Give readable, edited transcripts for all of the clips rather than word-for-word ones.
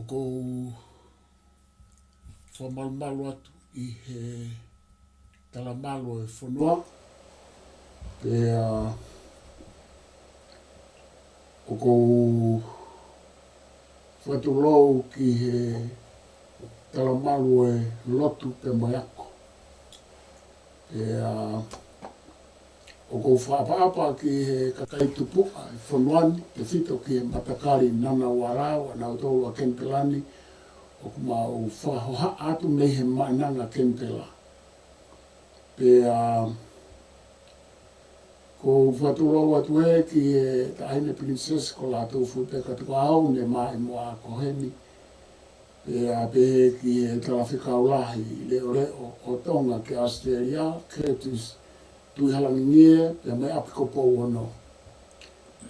kou whamalmalu atu I he talamalo e whanua. Pea o kou whatulou ki he talamalo e lotu pe maiako. Pea o kou whaapapa ki he kakaitupuka e whanuani, te whito ki he matakari nana warau, ana utolu a Kempelani, o kuma o whahoha atu nei he mananga Kempela. Pea ko whatulou atu e ki he taine princess ko la tau whupeka tuka au ne mai moa koheni. Pea pehe ki he talawhikaulahi leo leo o tonga ke Australia, Curtis tui halangi ngie, pea mai apiko pou ono.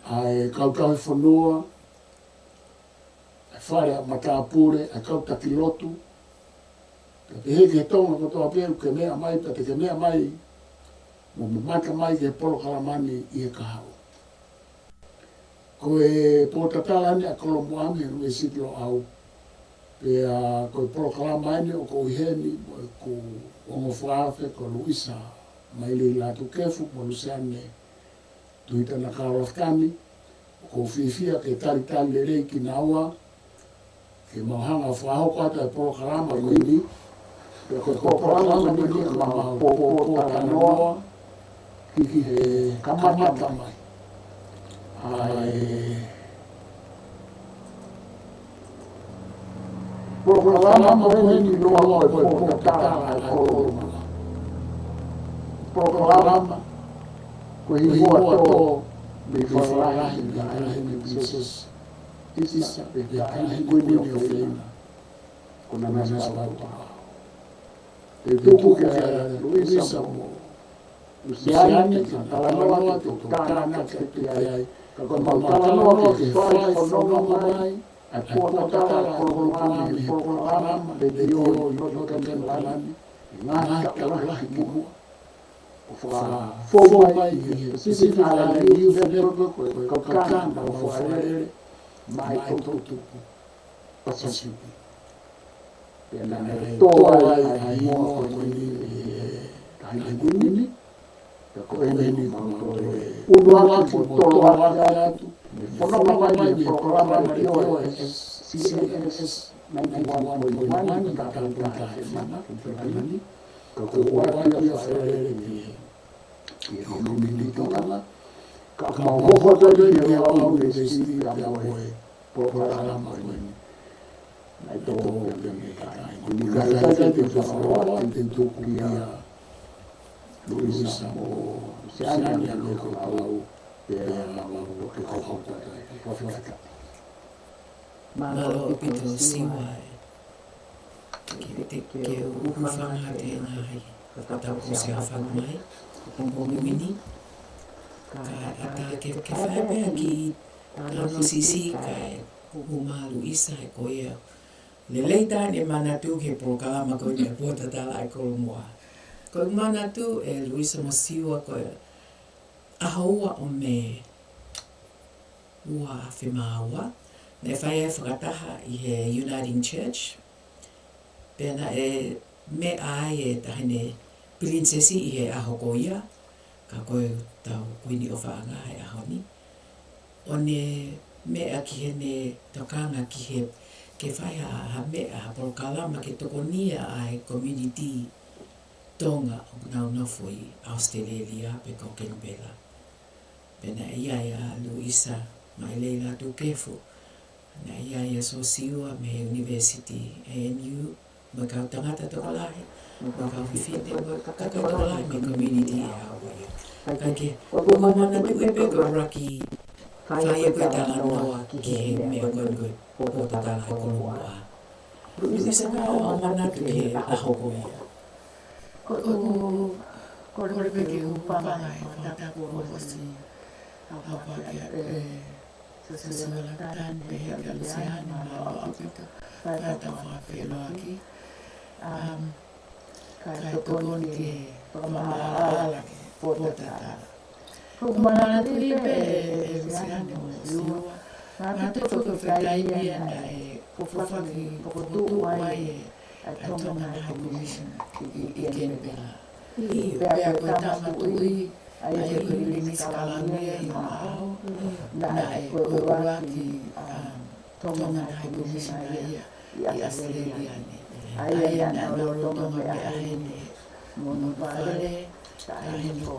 Ai kautahi whanua, ai whare a matapure, ai kautaki lotu, pea pehe ki he tonga kotoa peru ke mea mai, pea te ke mea mai, mo mata mai ke Polokalamani I he kahau. Ko e Potatala ni a Kolomu'a me rue sitlo au. Pea ko e Polokalama ni o ko iheni mo e ko ongo whaafe ko Luisa mai le Latukefu mo Luseane tuita na ka Lafitani ko fifia ke tali le rei ki naua ke mahanga whahoko ata e Polokalama ni pea ko e Polokalama ni ki maha Potatala ki he kamata mai. Ai Polokalama ni loa ko e Potatala e Kolomu'a. Polokalama ko hiwa to me whalahi na alahi princess isa pe alahi kuini o whina ko na nasa wauta. E tuku ke Luisa mo Luseane ki talanoa te tokana ke te ai ka ko talanoa ke whai whanonga mai a Potatala Kolomu'a me Polokalama le dio no Kempelani ngā kaulahi mua. Fo mai sisi ala ni u federal ko ko kanda o fo mai to pasasi pela to ai mo ko ni ko ni ko uno ko to ala fo no mai ni programa de hoy sisi es 91.1 ka semana ko wa ya ni que no milito nada, como ojo todo el día vamos a decir la mujer por la mujer. Hay todo que me cae. Mi casa te favor ante tu cuya. Luisa o Luseane ya lo colao de la lo que cojo todo. MALO pito siwa. Que o fanga de nai. Kata ko siya fagmai. Pumini ka ke whape ki tano sisi kai Pouvalu isa e koea le leita ne manatu ke Polokalama ko e Potatala e Kolomu'a ko manatu e Luisa Siosiua ko ahoua o me ua whimaua ne whae whakataha I he Uniting Church pena e me ai e tahine princesi I he aho ko ia, ka koe tau kuini o whaanga he aho ni. O ne mea ki he ne tokanga ki he ke whai ha mea ha Polokalama ke toko nia ai community tonga o nau nofui Australia pe ko Kempela. Pena ia Luisa mai le Latukefu, na ia Siosiua me University ANU, ma kau tangata toko lahi. Maka fifite kakatola me community hawaii. Kake mana tu ebe raki faya ko talanoa ki me ko Potatala Kolomu'a. Bisa ka o mana tu ke aho ko ia. Ko be ke upanga ta ko si. Apa ke Siosiua tan be ke Luseane MALO apito. Ta fa felo aki. Kai tokoni ke pamala ke Potatala. Kumana tipe Luseane mo Siosiua. Mate ko whakainia na e whaki pokotu ai tonga high commissioner I Kenepela. Pea koe tamatu I ai koe limisi kalangia I Ma'ao na koe uraki tonga high commissioner I Australia ne. Ai na tonga me ahene mono pare ta ahene ko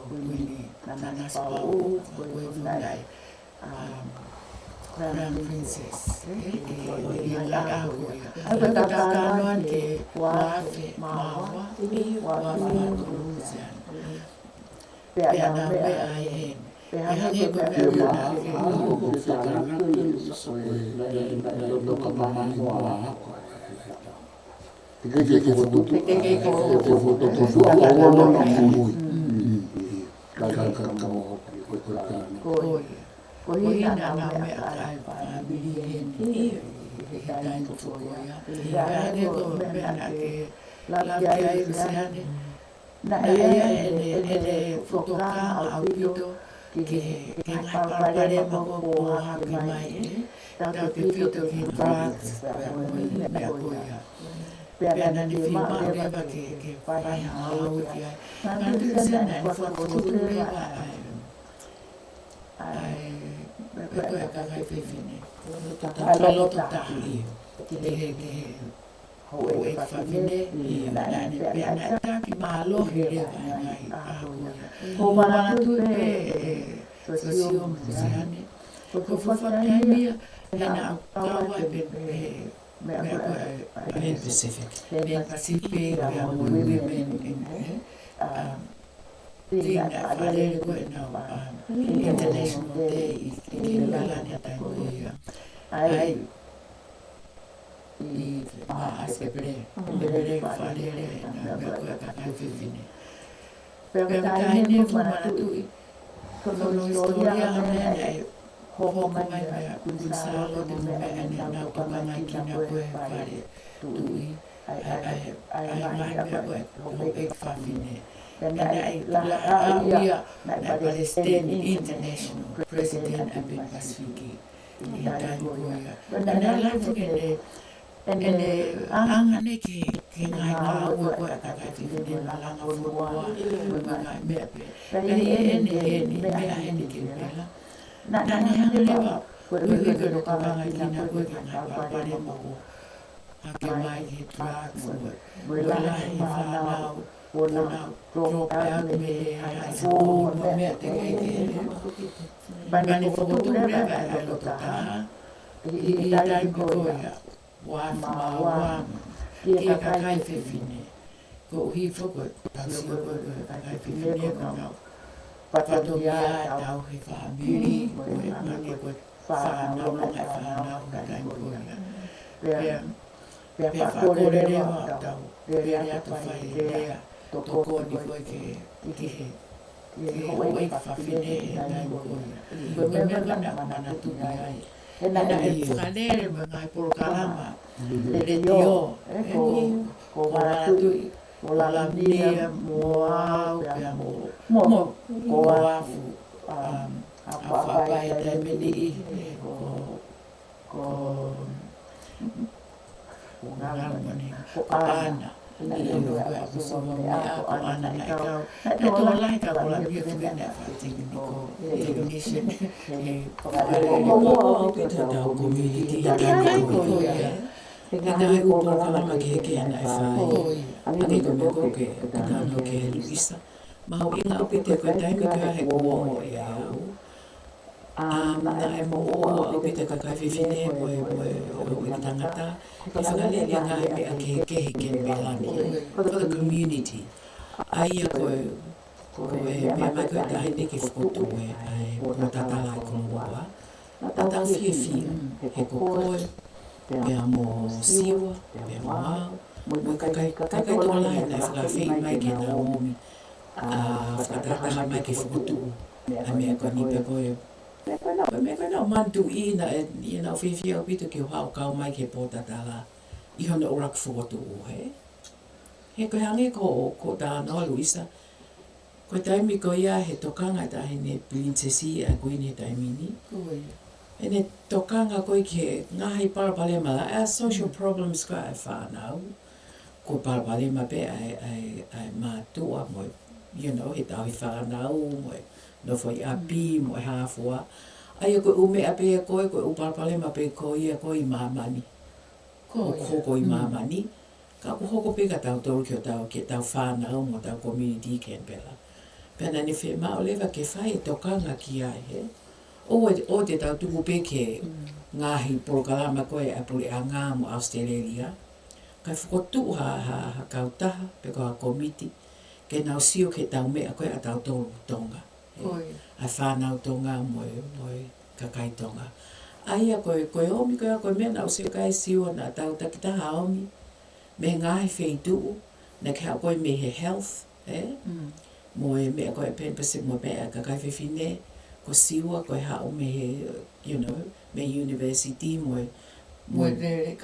kuini nana pau koe funai Crown Princess. Aku katakan ke wafe mawa wafe Luseane. Pea na me ai pea hange ko me Kohina na me ai bili heni hitain tukoya. Hane ko me na ke Lafitani Luseane. Na ene foka au pito ke ngai mo ko haki mai. Tau ke pito ke drugs me koya. Pea na ni filma reba ke pai hau ki ai. Na tu sena ni foto reba ai Koe kakai whiwhine. Talo tahi. Ke hoi e whawhine. Nane pia na taki MALO he rewa ngai ahoia. Ho manatu e Siosiua Luseane. Ko whawhataimia hena kawa e mea koe Pacific. Pen Pacific, mea women Tina whalere koe nau International Day I Kingalani taimoia. Ai I maaseple. Mebere whalere na mea koe kakai whiwhine. Pea taine fumanatui. Kono historia hamea nei hoho mai mea kunsalo te mea ene nau tokangai kina koe whare tui. Ai mai mea koe hope whawhine. And I Palestinian International President Abin Pasifiki in Tangoya. And I like to and angane ke ngai na ua koe kakai whiwhine na langa whurua ngai mea pe. Ene mea ke pela. Na ne hanga lewa koe uike no kawangai kina koe ke ngai papare mo hake mai he drugs koe lahi whanau Ona drop out me high school me te ke bani foto reba e lo ta I dai ko ya wa ke kakai whiwhine ko hi foko taksi ko kakai whiwhine ko na patoria tau he family ko mane ko fa na lo ka fa na ka dai ko ya pe fa ko re wa tau ya to fa idea Toko ni koe ke hoi whawhine nai koe. Koe mea na manatu ni ai. Na e whanere me ngai Polokalama Tefuafaifio. Ko manatu ko lamnia mo au pia mo ko afu a whapai e te meni ko ngamani ko ana. Ini juga bersama mea ko ana na kau. Na to lai ka ko la bia fuga na fa tekniko technician e Ko pita tau community I tango ya. Ina ai ko Polokalama ke ana e whai. Ani ko me ko ke katano ke Luisa. Ma ho inga upite ko taimi ka he ko e au. Na e mo o upite ka kai whiwhine mo e tangata. Ke whakalele ngai me a ke Belani. For the community. Ai koe mea mai koe tahi neke whakoto e Potatala I Kolomu'a. Tatang whiwhi he kokoe, mea mo siwa, mea mo au. Mo kakai tōla he nai whakawhi mai ke nā omi. Whakatataha mai ke whakoto. A mea koe ni pe koe. Mea koe nau mantu I nā whiwhi au pito ki hao kau mai ke Potatala. I hona orak whakoto o he. He koe hange ko tāna Luisa. Koe taimi ko ia he tokanga tahi ne princesi a koe ne taimi ni. Ene tokanga koe ke ngahi parapalema la social problems ka e whanau. Ko parapalema pe ai mātua mo, he tau hi whanau mo, no foi api mo e hāfua. Aia koe ume ape e koe parapalema pe koe ia koe i māmani. Ko hoko i māmani. Ka ko hoko pe ka tau toru ki o tau ke tau whanau mo tau community Canberra. Pena ni whi mao lewa ke whai e tokanga ki ai he. O te tau tuku pe ke ngahi Polokalama koe a puli a ngā mo Australia. Kai whakotu ha kautaha pe ko ha komiti. Ke nau sio ke tau mea koe a tau toru tonga. A whanau tonga mo kakai tonga. Aia koe omi koe mea nau se kai siwa na tau takitaha omi. Me ngahi wheitu, na ke hao koe me he health, mo e mea koe penpasi mo mea kakai whiwhine, ko siwa koe hao me he, me university mo e.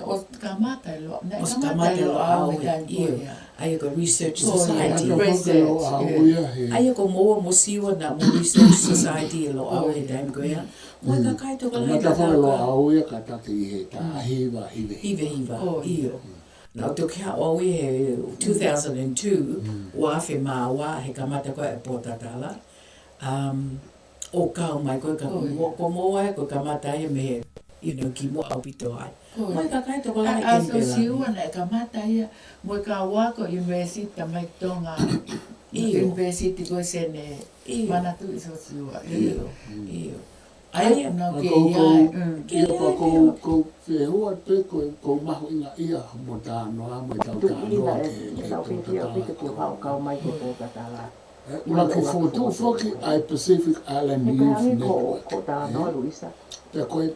O kamata e loa. O kamata e loa au e. Aia ko research society. Aia ko moa mo siwa na mo research society e loa au he taim koe a. Mo e kakai toka lai ka tau. Mata loa au e ka taki i he ta hiva. Hiva, iyo. Nau to kia oe he 2002, wawhi māua he kamata koe e Potatala. O kau mai koe ka ko moa e koe kamata e me he, ki mo au pito ai. Moe ka kai toko lai Canberra. A Siosiua na e kamata ia, moe ka wako university mai tonga. University koe sene, manatu i Siosiua. Iyo. Ai no ke ia ia ko te hua te ko mahu inga ia mo tānoa mo tau tānoa ke Potatala. Ula ko fotu foki ai Pacific Island Youth Network. Te koe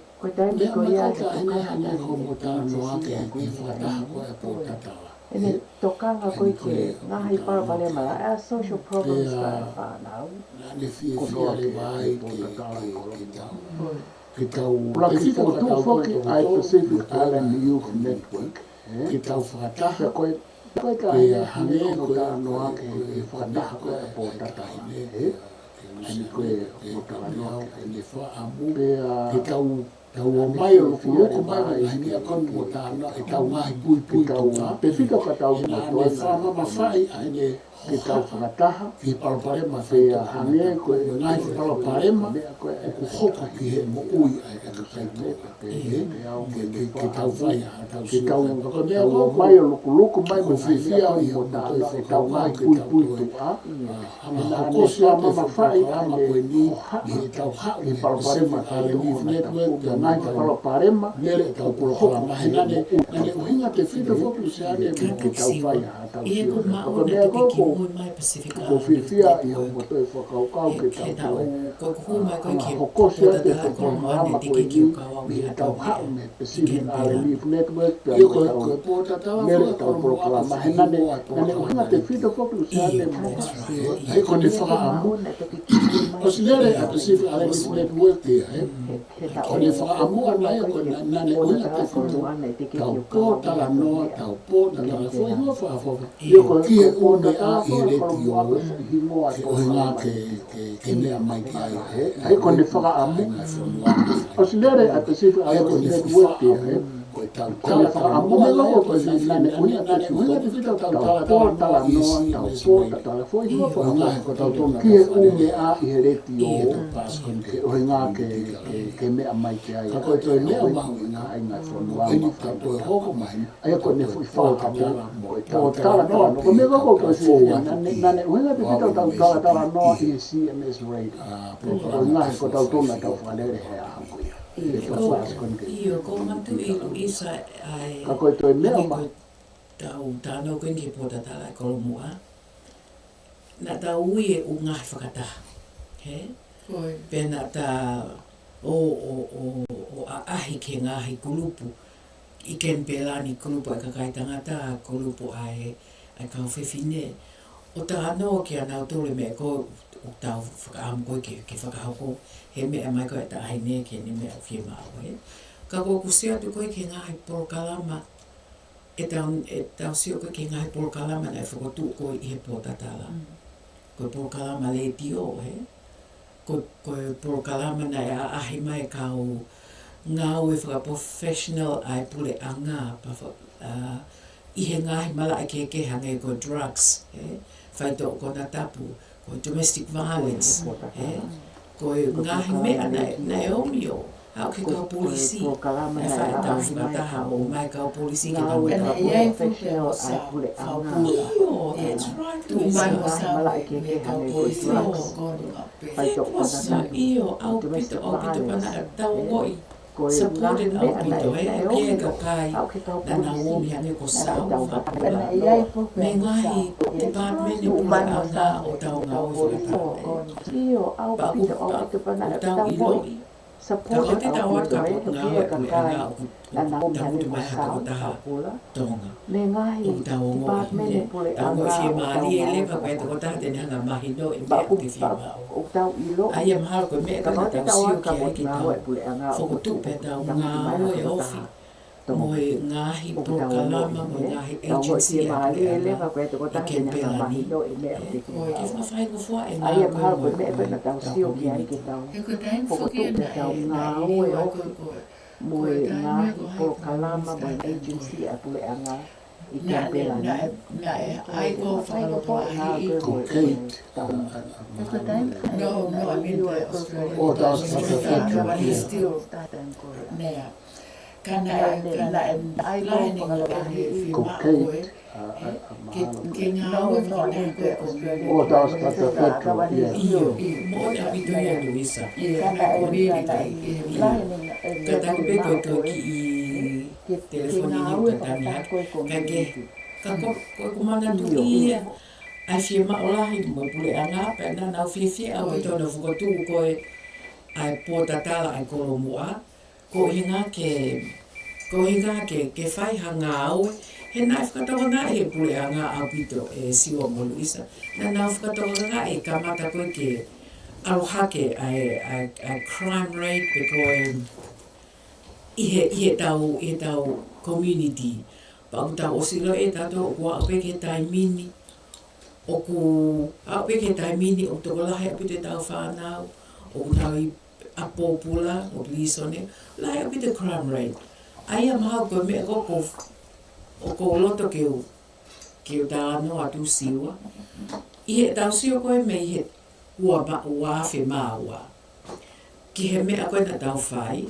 lea makaka ene ko mo tānoa ke whataha ko e Potatala. Ene tokanga koe ke ngahi parapalema la social problems ka e whanau. Nane fia le vai ke tau. Ke tau, ke tau tu foki ai Pacific Island Youth Network. Ke tau whataha koe ke hange koe anoa ke whataha koe e Potatala. Ani koe Potatala ke wha amu. Ke tau tau o mai o loko mai o hangi a konu o tāna e tau ngahi pui tau ngā. Pefika ka tau ngā toa whamama whai aine ke tau whakataha. Ki Paloparema whea hange koe ngahi Paloparema e ku hoko ki he mo ui ai e ka kai toa. Ke tau whai a tau siwa. Ke tau ngā o mai o loko mai mo whiwhia o mo tāna e tau ngahi pui toa. Hama hokosi a mama whai ama koe ni he tau hao ki Paloparema Youth Network nai ka Paloparema nere tau Polokalama nane uhinga te whita whoku Luseane mo ke tau whai a tau Ia ko siwa. mao na te piki mui mai Pacific Ko whiwhia i ho mo toi whakaukau ke tau koe. Ko huma koe ke Hokosi a te Potatala Kolomu'a Polokalama te koe kiki ni o kawa i he wiha tau tau hao me Pacific Canberra. Island Youth Network Ia koe Potatala nere tau Polokalama nane uhinga te whita whoku Luseane mo hei ko ne whakaamu. Australia a Pacific Island Youth Network te hai. Ko ne whakaamu ana e ko nane uhinga te whita tau Potala noa, tau Potala foi hua whaafoka. Ki he une a i reti o ke ohinga ke mea mai ki ai he. Hei ko ne whakaamu. Australia a Pacific Island Youth Network te hai. Ko tau whakaamu me loko ko nane uhinga te whita tau Potala noa, tau Potala foi hua whaafoka. Ki he une a i reti o ke ohinga ke mea mai ki ai. Ka koe toi mea mahu ina ai ngai whanuama. Ka koe hoko mai. Ai ko ne whakaamu. Potatala noa. Ko me loko ko nane uhinga te whita tau Potatala noa i CMS radio. Ko ngai ko tau tona tau whanere he a hankuia. Iyo ko matu i Luisa ai Ka koe toi mea mahu. tau tānou koe ki Potatala Kolomu'a. Na tau ui e u ngahi whakataha. Pena ta o ahi ke ngahi kulupu. I Canberra ni kulupu e kakai tangata kulupu ai kau whiwhine. O ta anō ki anau tole me ko o tau whakaamu koe ke whakahoko. He mea mai koe ta ahi ne ke ni mea whia mao he. Ka ko kusea tu koe ke ngahi Polokalama. E tau sio koe ke ngahi Polokalama na e whakotu koe i he Potatala. Koe Polokalama le tio he. Koe Polokalama na e ahi mai kau ngā ue whaka professional ai pule a ngā i he ngahi mala ai ke hangai ko drugs, whai tō ko na tapu, ko domestic violence, ko ngahi mea na e omio, hau ke kau polisi, e whai tau whakataha o mai kau polisi ke tau Ngā ue Iai professional ai pule a ngā. Iyo, that's right, Tu mai mo Luisa. sa Mala i ke hangai ko drugs. Whai tō ko na Sa tapu. iyo, au pito pana a tau ngoi. Supported au pito, e pia ka kai, na na omi ane ko sau whakapula. Me ngahi, te pātmene pula a ngā o tau ngā o whakapula. Iyo, au pito au pito pana O a tau tau i ngoi. loi. Tau Supported te tau au ata pito ko e ngā pia o ka pule a kai. ngā o Na na omi tau ane te ko mai haka sau o taha whakapula. tonga. Me ngahi, O tau te ngoi, pātmene pule a tau ngoi ngā fie o tau maali e ngā lewa o koe te ko taha te hanga mahi no e Ba mea ku te fie mao. o tau i lo. Ai am haro koe mea Ka koe na te tau tau sio aka ki mo ai ki ngā tau. oe pule a ngā o Whakotu pe tau ngā oe ofi. Mo e ngahi o Polokalama, mo e ngahi agency a maali e lewa pule koe te ko i taha ken te hanga mahi pelani. no e mea o te Ko e kif na whai ko fua e ngā Ai am haro koe koe mea koe na tau sio ki ai ki tau. Mo e ngahi Polokalama mo e agency a pule a ngā i ken pelani. No, I mean Australia. Oh, that's Australia. But he's still there. Kana lain Cocaine. ke ngā ue whakanei koe Oh, that's Potatala. Yeah. Iyo, mo e apito ia Luisa. Kana community. Ka taku pe koe koe ki i telefoni ni o tatani haki. Ka ke, ka koe kumana tu ia. Ai fie maolahi mo pule a ngā pe na nau fie au pito na whukatu koe ai Potatala ai Kolomu'a. Ko hinga ke whai hanga au. He nai whakatawa ngā e pule a ngā au pito e siwa mo Luisa. Na nau whakatawa ngā e kamata koe ke arohake ai crime rate pe koe i he tau community. Pa au tau osilo e tato kua au peke tai mini. O ku au peke tai mini o toko lahe apite tau whanau. O ku tau i apopula o Luseane. Lahe apite crime rate. Ai amahau koe mea koko o ko loto ke o tāno atu siwa. I he tau siwa koe me i he ua whawhi māua. Ki he mea koe na tau whai,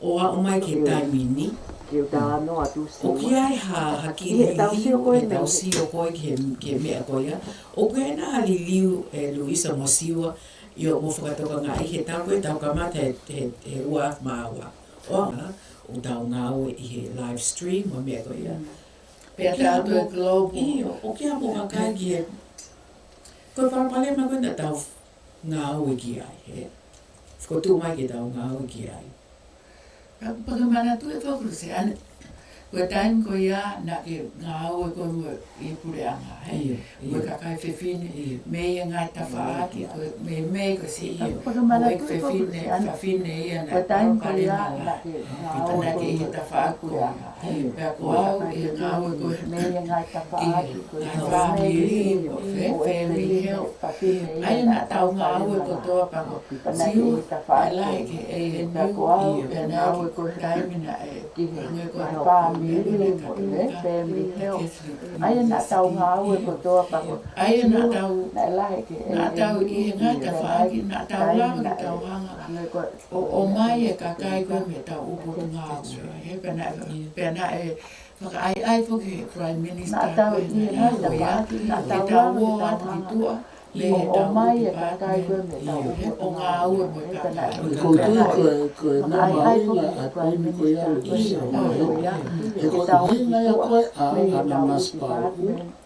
o a o mai ke tai mini. Ki o tāno atu siwa. O ki ai ha ki liu, he tau siwa koe ki he mea koe ia. O koe na ali liu e Luisa mo siwa, i o mo whakatoka ngā i he tau koe tau kamata he ua māua. O nga, o tau ngā oe i he live stream o mea koe ia. Pea tātou global. Iyo, o kia mo wakai ki e. Koe Polokalama koe na tau ngā oe ki ai, he. Whikotu mai ki tau ngā oe ki ai. Pakamana tu e whakuruse. Koe taim ko ia na ke ngā aue koe mo i pure anga, hei. Koe kakai whewhine, me ia ngai tawhaaki, koe me ko si ia. Koe whewhine ia na Polokalama la. Pitana ke i he tawhaaku ia. Pea ko au i ngā aue koe. Ngai whamiri, family health. Ai na tau ngā aue ko toa pako. Siu, ai lai ke e he niu, pea nā ki koe taimina e. Ngai koe family health. Ai na tau ngā ue ko toa pako. Ai na tau Na lahe ke na tau i he ngā ka whaaki, na tau lawa ki tau hanga. O mai e ka kai koe me tau upo ngā ue. He pena e whaka ai whoki Prime Minister koe na i hoi a. He tau o atu ki tua. O mai e ka kai koe me tau o ngā ue mo ka kai. Ko koe me mahinga a koini koe ia Luseane. E ko hinga ia koe a namaspa.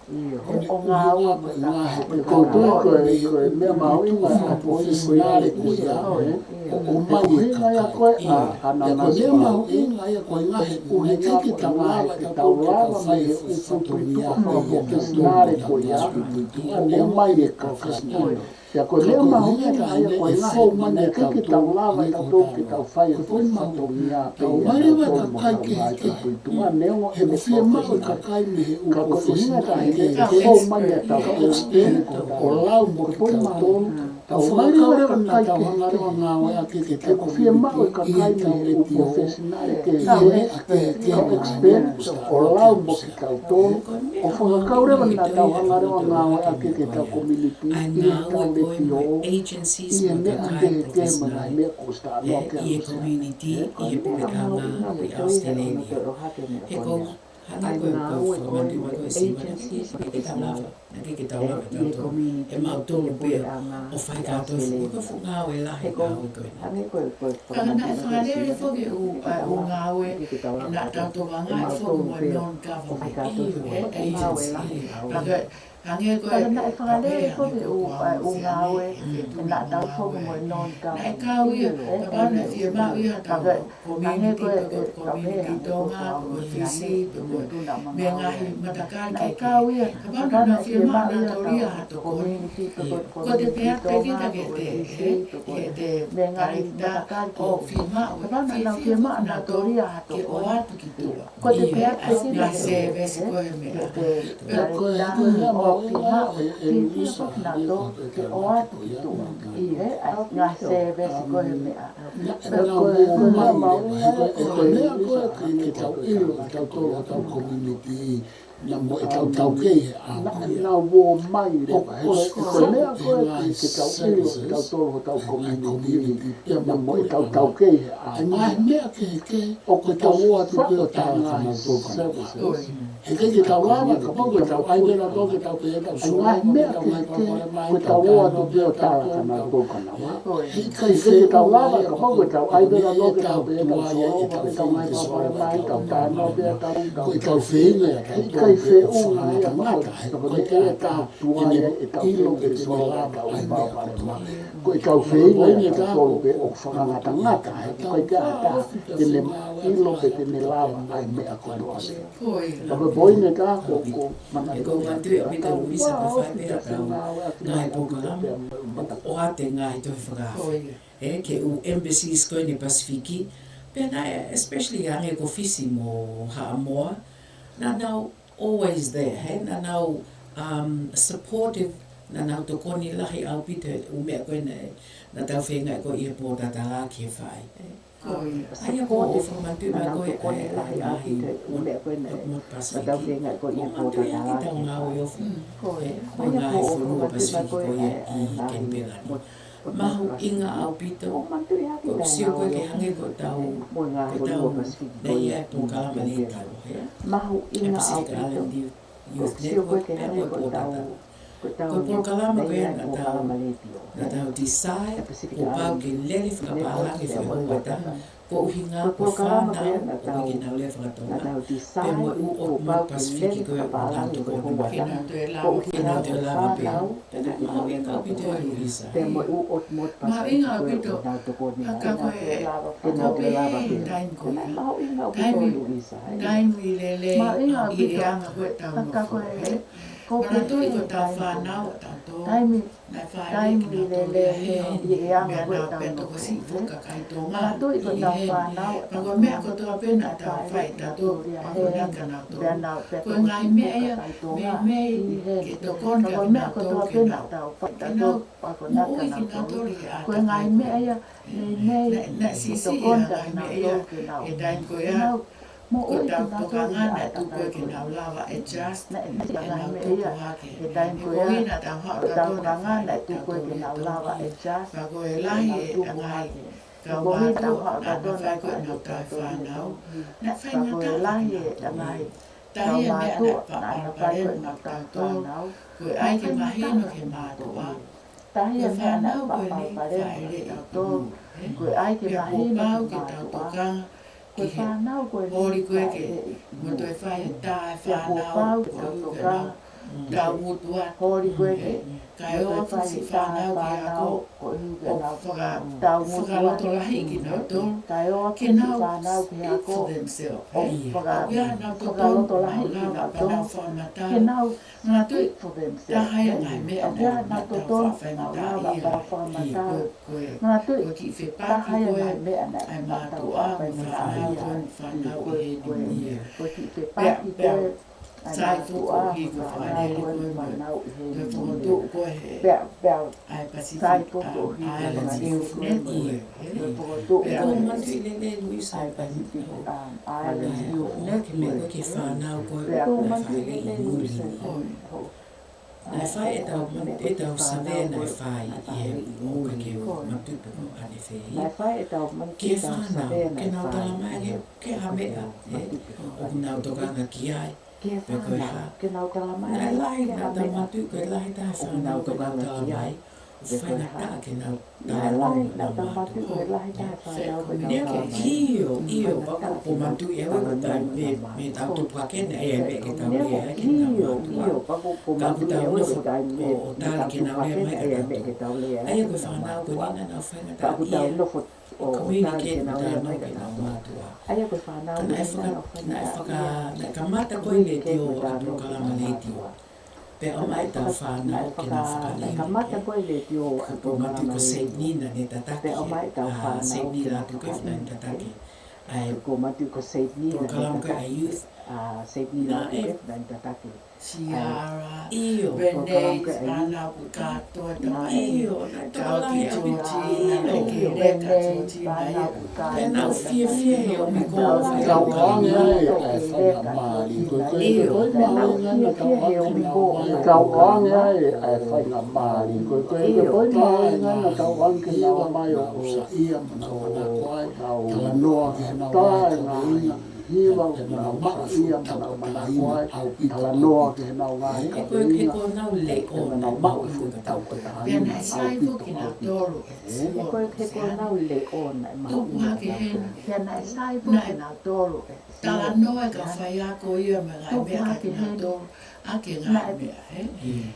O ngā ue mo Ngā he ko koe me mahinga a profesionale koe ia. O mai hinga ia koe a namaspa. Hinga ia koe ngā he uhe kiki tawawa ka tau lava mai he ufutu ia. O profesionale koe ia. O mai e ka profesionale. Ya ko le ma ho ya ko nga ho man ya ke tau lava ka to ke tau fai ko ma to nia pe ya ko ka ke tu ma ne ngo e fie ma ka kai me ka ko ina ka ke ho man ya ta ko ko la mo ko ma to tau mai ka ka ka nga wa ke ko fie ma ka kai me u professional ke expert o la mo ka to o fo ka ore na ta nga wa ke ta community agencies i community i pekanga i Australia eko hana ko formandi wa ko si ke talava ke talava tanto e mautolo pe o fai ka to ko funga we la he ka ko kana fa le fo ke u ngawe na tanto nga fo mo non government agency hange ko na e whangale ko te o ngawe na tau whoku mo non ka na ka wi ka na fi ma wi ta community tonga ko fisi me nga hi mataka ke ka wi ka na fi ma na to ri ha to ko te pe te ki ta ke te me nga hi mataka o fi ma ka na fi ma na to ri ha to ke o atu ki to ko te pe te ki na se ves ko me ko o fi ma ki fi na to ke o atu ki to i he nga se ves ko me a community na mo tau ke na wo mai re ko ne ko ke tau community na mo tau ke a me ke o ko tau wo tu ko tau na to e ke tau lava ka po ko tau ai na to ke tau pe tau so me ke ko tau wo tu ko tau na to kana wa e ke tau lava ka po ko tau ai na to ke tau pe tau so ke tau mai ko mai tau ta no pe tau ko tau fe ne kai fe una ya mata ko ke ta tua e ta ilo ke so la ka u ba ba ma ko ka fe ne ka ko pe o fa na ta ngata ko ka ta le ilo ke ne lava ai me a ko no ase ko boy ne ka ko mana ko mante me ka ulisa ka fa pe ta na e Polokalama o ate nga i to fra ke u embassies ko ni Pasifiki pena especially ange ko fisi mo ha moa na now always there hey na now supportive na now to koni lahi au pite u me ko na tau fenga ko i Potatala ke fai ai ko formante ma ko koni lahi au pite u me ko na tau fenga ko i Potatala ke ngau yo ko ai ko formante ko i Kempelani mahu inga au pito ko sio ko ke hange ko tau na ia Polokalama Tefuafaifio mahu inga au pito Youth sio ko Network ke hange ko tau ko Polokalama ko ia na tau decide o pau ke lele whakapalangi whaihoata ko uhinga ko whanau o ke nau le whakatoa pe mo u o mo Pasifiki ko e o tanto ko hua kina te la ke nau te lava pe pena mahu inga au pito e Luisa te mo u ot mot ma inga Pasifiki pito ko nau to ko ni ka ko e te nau te lava pe time ko mau inga o pito Luisa time wi le le ma inga o i pito anga ko tau ka ko e ko mana to i ko ta fa na o tanto time na fa time le le le i anga ko na pe to ko si fo ka kai to ma to i ko ta fa na pa ko me ko to pe na ta fa ta to pa ko ni ka na to ko ngai me ya me ke to kon ka na to ke na pa ko na ka na to ko ngai me ya me na si to si kon ya ka na ya to ke na e dai ko ya mo ko o ta ta to to ka ka na tu ko ke na lava e just na na ngai me to ya ha ke e dai ko ya na ta ha ta ta to to ka na na tu ko ke na lava e just pa ko e la e ngai ka ko wa ni to ta na to fa ko na ta fa na na fa na ta la ye ngai ta ye me na pa pa re na ta to ko ai ke ma he no ke ma to a ta ye ko fa na pa ko pa ni pa fa re re to ko ai ke ma he no ke ta to ka ko fa na ko hori ko ke mo to fa ye ta fa na ko to ka da utua Hori koe te. kai o si whanau ki a ko Ko i o ke nau. whakaloto lahi ki nau tō Kai o ke ki nau whanau ki a speak ko. for themselves O ia nau tō whakaloto tō lahi ki nau nau pa nau tō. whamata Ke nau ngā tui speak for ta themselves. hai ngai mea O kia nau tō tō nau whawhaimata lawa ia pa whamata. koe Ngā tui koe ki ta whepaki hai koe ngai mea nei. ai mātua mo whanau koe whanau i he ni ia Ko ki te paki koe. sai fuko hi ko whanau koe mo te whontu koe he ai pasi Sai fuko hi ko Islands whanau Youth koe. Network Ko matu i le Luisa Ai Pacific Islands Youth ke me Network. ke whanau ko Pea ko ko whai le i muri. Nai whai e tau save nai whai i e o ke o matu ko ane whei. Nai whai e tau man Ke whanau, ke nau tala mai ke hamea. O nau tokanga ki ai. Ke whanau, ke nau kala mai. Nai lai nau tala matu ko lai tai whanau ko nau tala mai. Whai na tā ke nau Nai tala lai, mai nau tala matu ko lahi tai whanau ko nau Nea kala ke mai. kio, pako po mantu e au ko tai me tau tu pakene e me ke tau Nea e ko ke nau kio, matua. kio, pako po Ka matu ku tau e no o fo tai me. o tali ke nau lea mai E ka me ke tau. tau lea. Ai ko whanau ko nina nau whainga tā Pako tau ia. no fo o tai Communicate ke ma nau tā lea no mai ke ka nau tau. matua. Ai ko whanau Ka ko nai ka mata koe le te o a Polokalama Tefuafaifio. Pe o mai tau whanau ke nau whakalima. Ka mata koe le te o a Po matu ko Saint Nina ne tataki. Pe o mai tau whanau Saint ke Nina nau Latukefu na tataki. Ai Ko matu ko save ni na Polokalama ko ai youth. save ni na ke na tataki. Ciara, Iyo. Renee, Ana, Bukato, Iyo. Tau ki tuti, na ke Iyo, reka Renee, tuti na Ana, ia. Bukato. E nau fie o mi ko Tau onge ai ai whainga maari, koe koe koe koe maunga na tau haki nau mai. Tau onge ai ai whainga maari, koe koe koe koe maunga na tau haki nau mai o usa ia mana mana koe. Tala noa ke nau mai ngā inga. Hiwa nau maa ia mana mana koe. Tala noa ke nau mai E ka koe ke inga. ko nau le o Tala na nau maa fu tau koe taha Pea inga. nai sai fuki na toro e E koe ke koe nau le o na ma. Tupu hake hen. Pia nai sai fuki na toro e. Tala noa ka whai ako ia me ngai mea ka ki na toro. Ake ngai mea, he?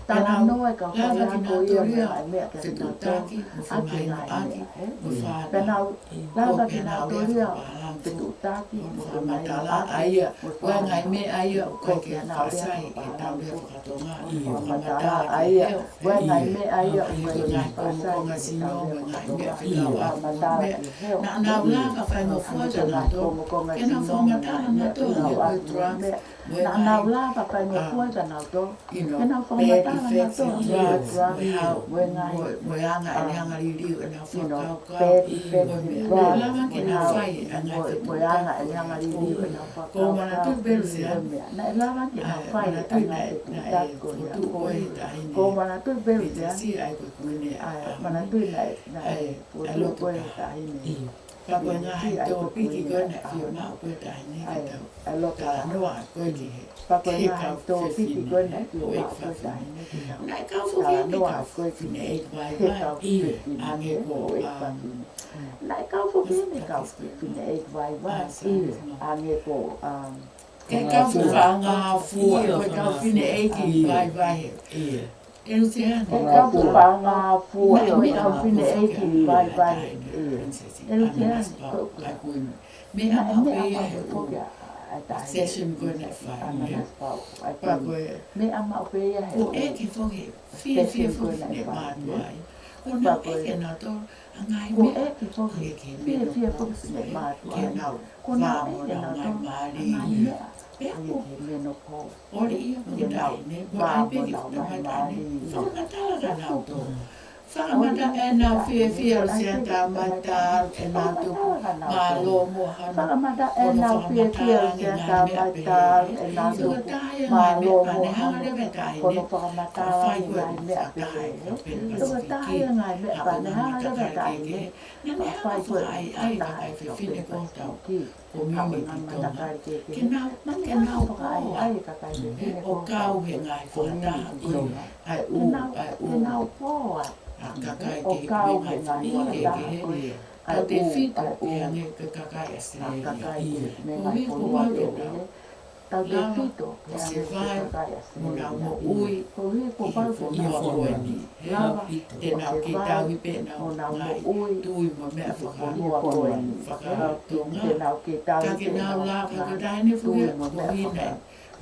Tala noa ka whai Lava ki ako nā ia toria, mai mea ka whitu tau tāki, mo Ake whamaina ngai aki, mea. mo whāna. Pena lava ki nā Pena toria. whāna. Petu taki mo Mo whamaina whamatala aia, wai ngai me aia, koe ke whasai, ke tau rea whakatonga. Whamatala aia. Wai ngai me aia. I ko ngai konga sinyo, me ngai mea whilau a mea. Na nā lava whai mo fuata nā tō, ke nā whamatala nā tō, he koe drugs, Na nau lava kai mo fuata nau tō. you know, Ke nau bad whamatala nau effects tō. of drugs, we how, Wai ngai. we anga e anga ririu e nā You know, whakau bad kau. effects of Nā drugs. lava ke nā whai e ngai Mo whetu anga e anga li li e nau Ko whakau. mana tu belu se an. Na lava ke nau whai Mana e tu anga na te na e tutako ni a fotu ko. oe tahine. Ko mana tu belu se Pita an. si ai ko kuine a. Mana tu na fotu koe tahine. Ka koe ngā hai tō piki koe na whio nā o koe tahine ke tau. Aloka. Ka noa koe ki he. Pakoe Ke ngā kau tō whewhine. piki koe na ki o O nā ek koe whewhine. tahine ki tau. Nai kau Tala whewhine noa kau koe whine ki ek vai he vai. kau whine. Ange ko O ek whewhine. Nai kau whine kau whine ek vai vai. Ange ko Ke kau whanga fua, koe kau whine eki vai vai he. Ia. E Luseane. e kau panga fua e kau whine eki vai vai. E Luseane. Me Na ama me pe ama e fokia ai tai. session ko na fa. Ananas pau. Ai Pa pa ko me ama o pe ia he. o e ki fo he fie fo ne ma tuai. Ko na e ke na to angai Ko me e ki fo he. Fie fie fo ne ma tu. ke na Ko na e ke na to. ma ri. Ai me. Pe Ai ko ke me no po. ori ia ko dai ne ko ai pe ki na ma dai. Fo na tala ka na to. Whakamata e nā fie o se ta mata e nā tupu MALO mohana. Whakamata e nā fie o se ta mata e nā tupu MALO mohana. Kono whakamata ngai mea pehe. Tuka tahe ngai mea pane hanga rewe tai ne. Whai koe ai tahe whine kōtau ki. Community tonga. Ke nau whaka ai kakai me whine O kau he ngai whataha ki. Ai u, ai u. Ke nau pōa. Kakai O ke kau me he ngai ngai whataha whataha ke. koe. Ka te whita ke ange ke kakai Australia. Kakai me O ngai hi ko whonua wau e ke nau. tau te pito. Se vai, mona mo ui, Ko hi ko pau ko Ia na whonua ko ni. lava. Pito. te nau ki tau i pe nau Mona mo ngai, ui. tui mo mea Ko whakanua ko koe, ni. whakatonga. Te nau ke tau Ka ke nau la whakadaine fuia, ko hi nei,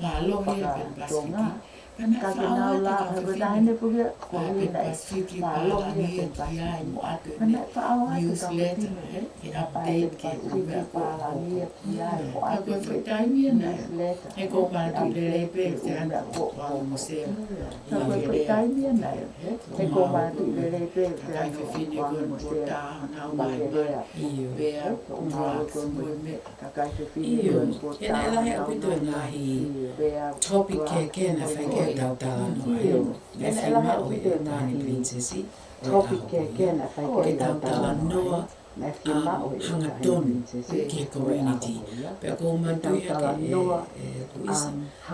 MALO hia pen Pasifiki. Pana Ka ke whaoa nau te la ka ko whiwhine. dai ne puge ko Ko hi pen nei. Pasifiki MALO pala hia ni pen e kia i mo atu Mana ne. pa awa te ka Newsletter, whiwhine. e update ke ume a ko Pala ni e kia i mo Ka atu koe ne. whaitaimia nei. Newsletter. E ko mātu i lele pe te anu wālu musea. Ka koe whaitaimia nei. He ko mātu i lele pe te Kai anu whiwhine wānu koe mo po sea. tā nau Ma mai he mai. rea. Iyo. Pea, drugs, moe me. Ka kai whiwhine Iyo. koe po E nai lahe au pito e ngahi topic ke kena whai ke tau tala no ai. Me whima o e tani princessi. Topic ke kena whai Ke ke tau tala noa hanga tonu ke community. Pea ko mantui hake e Luisa.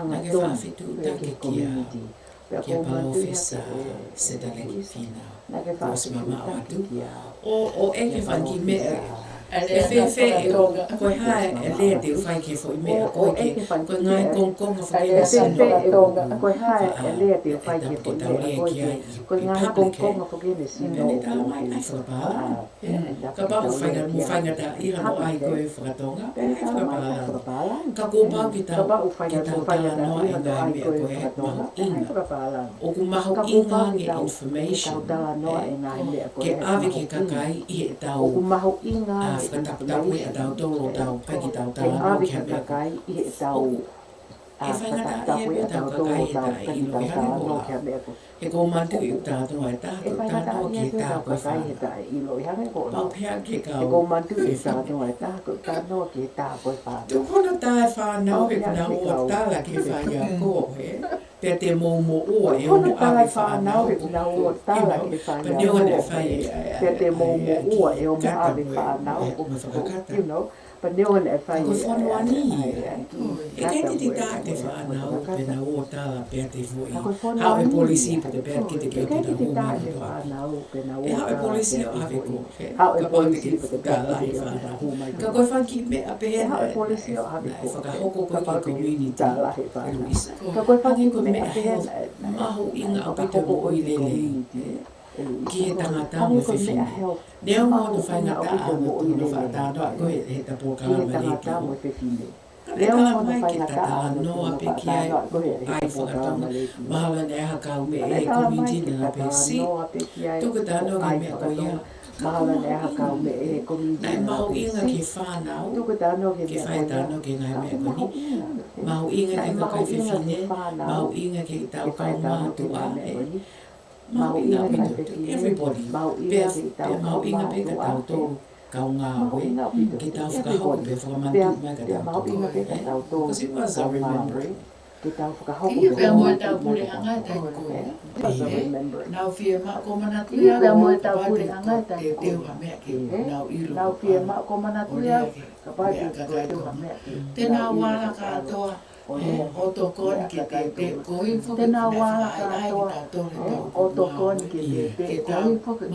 Na ke whawhitu ta ke kia palofesa sedaleki fina. Kos mama o atu. O eke whanki mea. E whewhe e o koe hae e lea te whai ke fo i mea koe ke koe ngai kongkonga whake na sino. Koe hae e lea te whai ke Ke tau lea ki ai koe i ngai public he. kongkonga whake na sino. Pene tala mai ai whakapala. Ka pau whainga mo whainga ta iha no ai koe whakatonga. Pene ai whakapala. Ka kōpau ki tau tala noa e ngai mea koe he maho inga. O ku maho inga nge information. Ke awe ke kakai i e tau Maho inga whakataputapu e a tau tolo tau paki tau tala no kia mea. E whaingata i e mea tau kakai e ta i ilo i hane hola. E ko mantu i utatua e tātou tātou ki e tā koe whana. Pau pēa ke kau whewhana. Tukona tae whanau e kuna ua tala ke whaia koe he. Pea te mou mo ua e ono awe whanau. Pa neona e whai But no one if I Ko whanua ni. E kei te tā te whanau pena ua tala pea te fwoi. Hau e polisi pa te pea ki te kei te rahumari toa. E hau e polisi o awe ko. Ka pau te ki whutala i whanau. Ka koe whanki mea pehena. E whakahoko koe ki community. E Luisa. Hangi koe mea health. Maho inga au pito mo oi lele. Ki he tangata mo whiwhine. Neo ngō no whaingata a mo tūna whaatātoa koe he ta Polokalama Tefuafaifio. Ka tala mai ke ta tala noa pe ki ai whakatonga. Mahala ne aha kau me e community na pe si. Tuku tāno ke mea ko ia. Nai maho inga ke whanau. Ke whai tāno ke ngai mea ko ni. Maho inga ke kakai whiwhine. Maho inga ke tau kau mātua. Mau inga pito, everybody. Pea mau inga pe ka tau tō kau ngā we. Ke tau whakahau pe whakamantu mai ka tau tō. Because it was a remembering. Ia pea moe tau pule hanga tai koe. Nau whia ma ko mana tuia. Ia pea moe tau pule hanga tai Te teuha mea ke nau ilo. Nau pia ma ko mana tuia. Ka pai te teuha mea. Tēnā wāla katoa. O tō koni ke te kohi whuki. Tēnā wāla katoa. O tō koni ke te kohi whuki.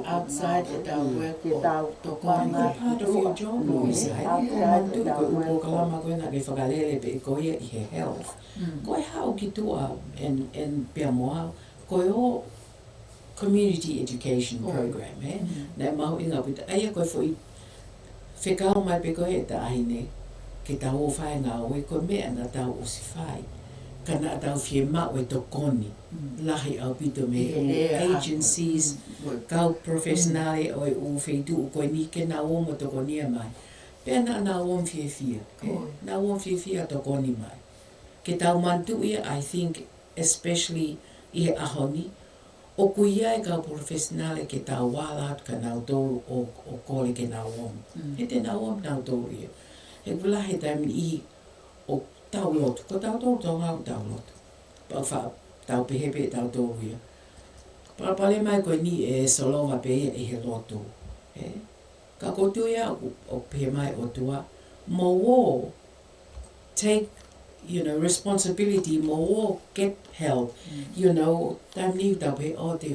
Outside the tau work. Ke tau Tō koni ke Part of your job, Luisa. Mantu ko Polokalama koe nga ke whakalele pe koe i he health. Koe hao ki tua en pia moa. Koe o community education program, he? Nai mahu inga pita. Aia koe fo i whekao mai pe koe e ta ahine. Ke tau o whae ngā oe koe mea na tau o si whae. Ka na tau whie ma oe to koni. Lahi au pito me agencies, kau professionale oe u wheitu u koe ni ke na o mo to konia mai. Pea na o mwhie whia. Na o mwhie whia to koni mai. Ke tau mantu ia, I think, especially i he ahoni, o kuia e kau professionale ke tau wālat ka nau tōru o kore ke nau om. He te nau om nau tōru ia. He kulahe taimi i o tau lotu. Ko tau tōru tau ngau tau lotu. Pau wha tau pehepe tau tōru ia. Pale mai koe ni e solova pe e he lotu. Ka kotu ia o pehe mai o tua. Mo o take, responsibility. Mo o get help. Taimi ni tau pe o te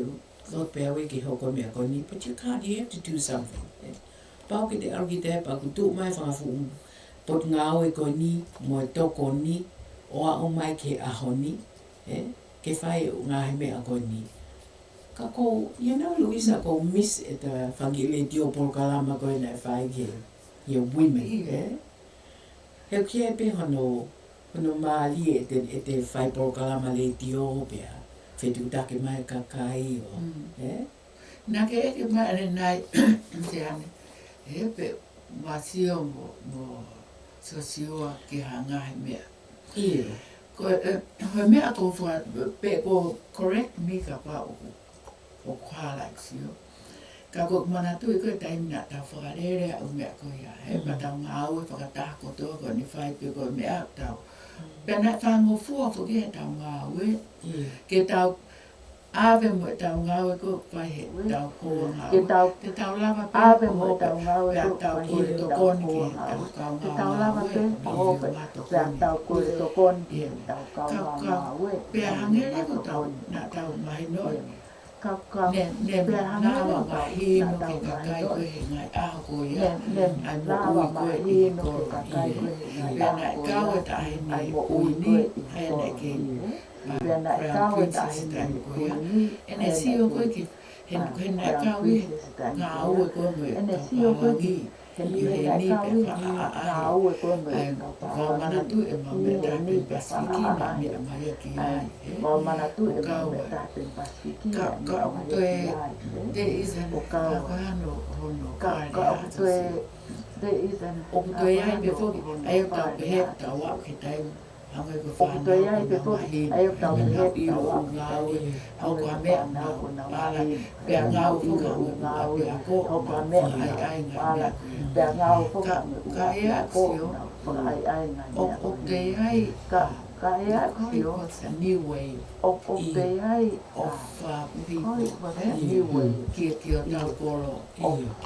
lot pe awe ki hoko mea koe ni. But you have to do something. Pau ki te aruki te pau ku tū mai whangafu pot ngā oe koe ni, mo e toko ni, o a o mai ke aho ni, ke whai ngā he mea koe ni. Ka ko, Luisa, ko miss e ta whangile tio Polokalama koe nei whai ke women, Heu kia pe hono maali e te whai Polokalama le tio pia, whetutake mai kakai o, Nā ke eke mai ane nai, te ane, pe masio mo Siosiua ki hanga he mea. Iyo. Hoi mea tō whua, pe ko correct me ka pā o kwa like sio. Ka ko mana tu i koe taimi nā tau whakarere au mea koe ia. He pa tau ngā aue whakatako tō ko ni whai pe koe mea tau. Pe nā whango fua whuki he tau ngā aue. Ke tau ave mo tau ngā aue ko whai he tau koa ngā aue. Te tau lava pe ave mo tau ngā aue ko tau kore to koni ki Te tau lava pe hope, pea tau kore to koni ki tau kau ngā aue. Pea hangere ko tau nā tau mahi noi. Ne nāwa mahino ke kakai koe he ngai aho ko ia. Ai mo ui koe i koro i. Pea nai kau e tahi ni ui ni, hea nei ke Crown Princess tai ko ia. E nei sio koe ki, he nai kau i ngā ue koe mo e kapawangi. I he ni pe whaahe. Ai kau mana tu e ma me tahi pasiki na me a mai ki ai. Kau ka toe there is an kakano hono kare o toe ai pe foki ai o tau pehe tau au ke taimu hangai ko whanau ko ngā mahi i o ngā ue au ka mea ala pea ngā u whuka a pea ko ai ngā mea ka ea sio o te ai Ka ea kio a new way o te ai of people ki o tau koro o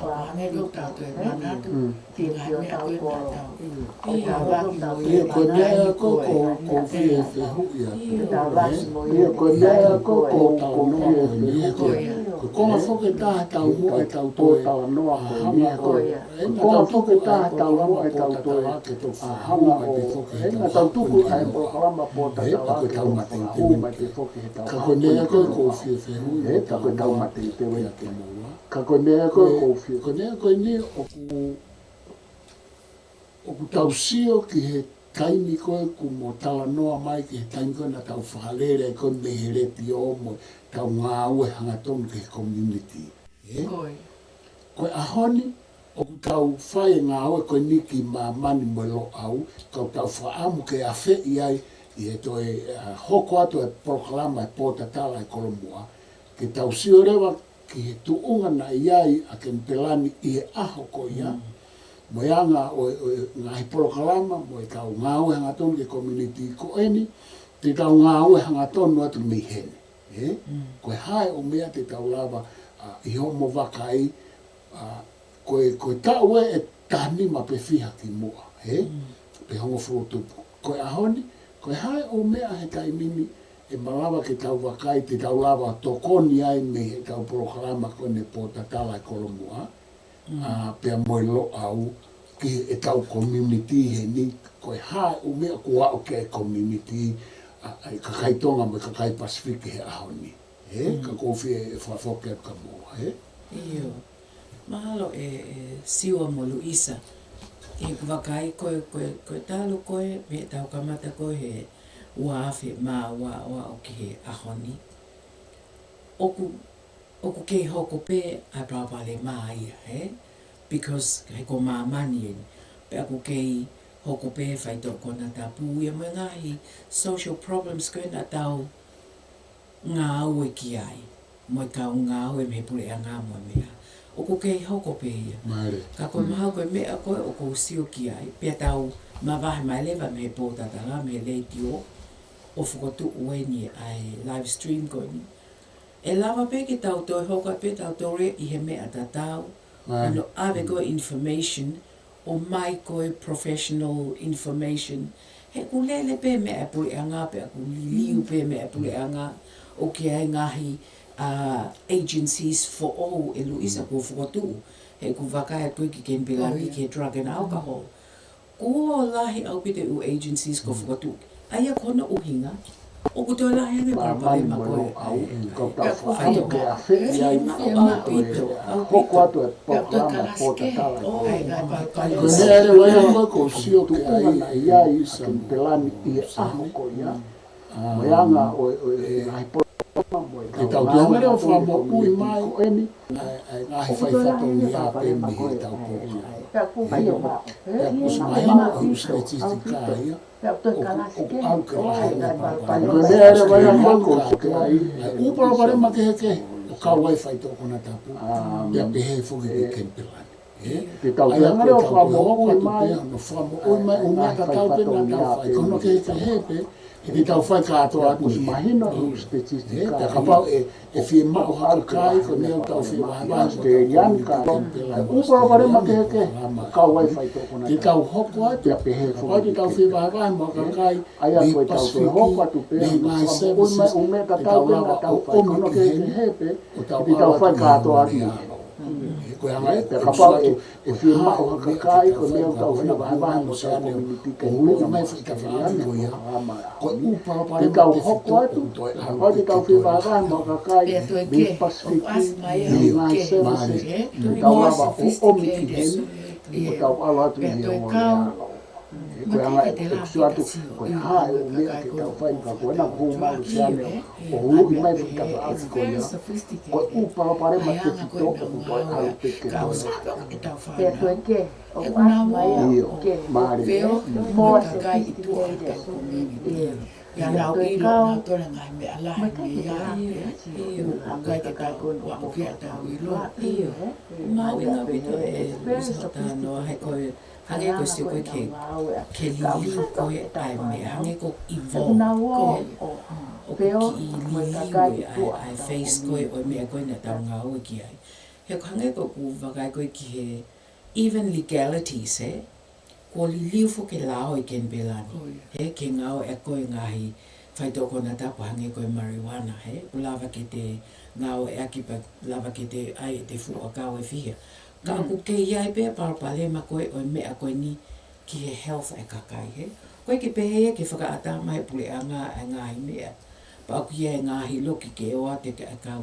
hange lo tau te manatu ki ngai mea koe nā tau i a waki mo i Ia koe mea ko whie whihuia. Ia koe mea ko tau noa koe mea koe. Ko konga whoke taha tau mua e tau toe. Tau noa koe mea koe. Konga whoke taha tau mua e tau toe. Hanga o Enga tau tuku ai Polokalama Potatala koe tau mate i te hu wini. mai te whoki he tau Ka koe mea koe ko whie whihuia. Ka koe tau mate i te wini. Ke mua. Ka koe mea koe ko whiu. Ko nea koe ni o ku tau sio ki he taimi koe ku mo tala noa mai ki he taimi koe na tau whahalere e koe mehereti o mo tau ngā ue hangatonu ki he community. Koe ahoni o ku tau whae ngā ue koe niki mā mani mo lo au kau tau whaamu ke a whei ai i he toi hoko atu e Polokalama e Potatala e Kolomu'a ke tau sio rewa ki he tuunga na iai a ke mpelani i he aho ko ia. Mo ia ngā hi Polokalama, mo i tau ngā ue hangatonu ke community ko eni, te tau ngā ue hangatonu atu mi hene. Koe hae o mea te tau lava i homo wakai, koe tau e tahni ma pe whiha ki mua, pe hongo furutupu. Koe ahoni, koe hae o mea he taimini e malawa ke tau wakai, te tau lava tokoni ai me he tau Polokalama koe ne Potatala e Kolomu'a. Pea moe lo au ki e tau community he ni koe hae o mea kua o ke community ai kakaitonga mo kakai Pasifiki he aho ni. Ka kofi e whawhoke atu ka mua. Iyo. Mahalo siwa mo Luisa. E wakai koe talo koe me tau kamata koe he uawhi mā wa o ki he aho ni. Oku kei hoko pe ai prawapale mā ia, Because hei ko mā mani e, pe aku kei hoko pe whai toko na tapu ia mo ngahi social problems koe na tau ngā aue ki ai. Mo kau ngā aue me pule a ngā mua mea. Oku kei hoko pe ia. Maere. Ka koe maha koe mea koe o kou sio ki ai. Pea tau mawahe mai lewa me Potatala, me leitio, o whukotu ueni ai live stream koe ni. E lawa pe ki tau toi hoka pe tau tore i he mea tatau. Ano ave koe information o mai koe professional information. He ku lele pe mea pule anga pe aku liu pe mea pule anga o ki ai ngahi agencies for all e Luisa ko whukotu. He ku wakai koe ki ken pilani ki drug and alcohol. Ko lahi au pite u agencies ko whakatu. Aia kona uhinga. O kuto lahi ane parapale makoe. Kau tau whai ke a whi ai hoko atu e Polokalama Potatala. Ko nere wai koe ko sio ke ai na iai sa pelani i e aho ko ia. Moianga o ai Polokalama. Ke tau te hangare o whamo ui mai o eni. Ai whai whato ni a pe mi he tau Polokalama. Usmahina o usmahiti ka ia. Nere wai a mako ke ai. Upara pare ma ke heke. O ka wai whai tō kona tapu. Ia pehe fuki ke kempelani. Te tau te hangare o whamo ui mai. No whamo ui mai o mea ka tau te na tau whai. Kono ke heke hepe. E te tau whai kātoa atu. Usmahina o usmahiti ka ia. Te kapau e whie mao haru kai. Ko neo tau whie wahawa. Te ian ka. Upara pare ma ke heke. Ka wai whai tō kona te tau hoko atu. Ia pehe Ko te tau whie wahawa. Mo ka kai. Aia koe tau te hoko atu pēr. O mea ka tau te na tau whai. Kono ke hepe. Te tau whai kātoa atu. Te kapau e whie mao haka kai. Ko neo tau whie wahawa. Mo sa kominiti ke hulu. mai whika whiane ko ia. Ko upara pare Te tau hoko atu. Ko te tau whie wahawa. Mo ka kai. Mi Pasifiki. Mi ngai services. Te tau lava o omi ki heni. O tau ala atu i o alo. Koe anga e kusu atu, koe hae o mea ke tau whai ka koe na kuma Luseane o hui mai whika pa atu koe ia. Koe upara pare ma te fitoko ku koe au peke koe. Te tue ke, o asma ia ke, Maare. moa se fistike de. Ya rau i lo na tole ngai me ala me ya. Kai te kai kon wa o kia ta i lo. Mau ina pito e usata no hai koe hange ko si koe ke lili koe ai me hange ko ivo koe o ki lili ai face koe o mea koe na tau ngā ue ki ai. He hange ko ku wakai koe ki he even legalities ko liliu fo ke lao i ken pelani. He ke ngau e koe ngahi whai toko na tapu hange koe marijuana ko lava ke te ngau e aki pa lava ke te ai te fu a kau e fihia. Ka aku ke iai pe parapale ma koe o mea koe ni ki he health e kakai Koe ke pehea ke whakaata mai pule a ngahi mea. Pa aku ia e ngahi loki ke oa te ka akau.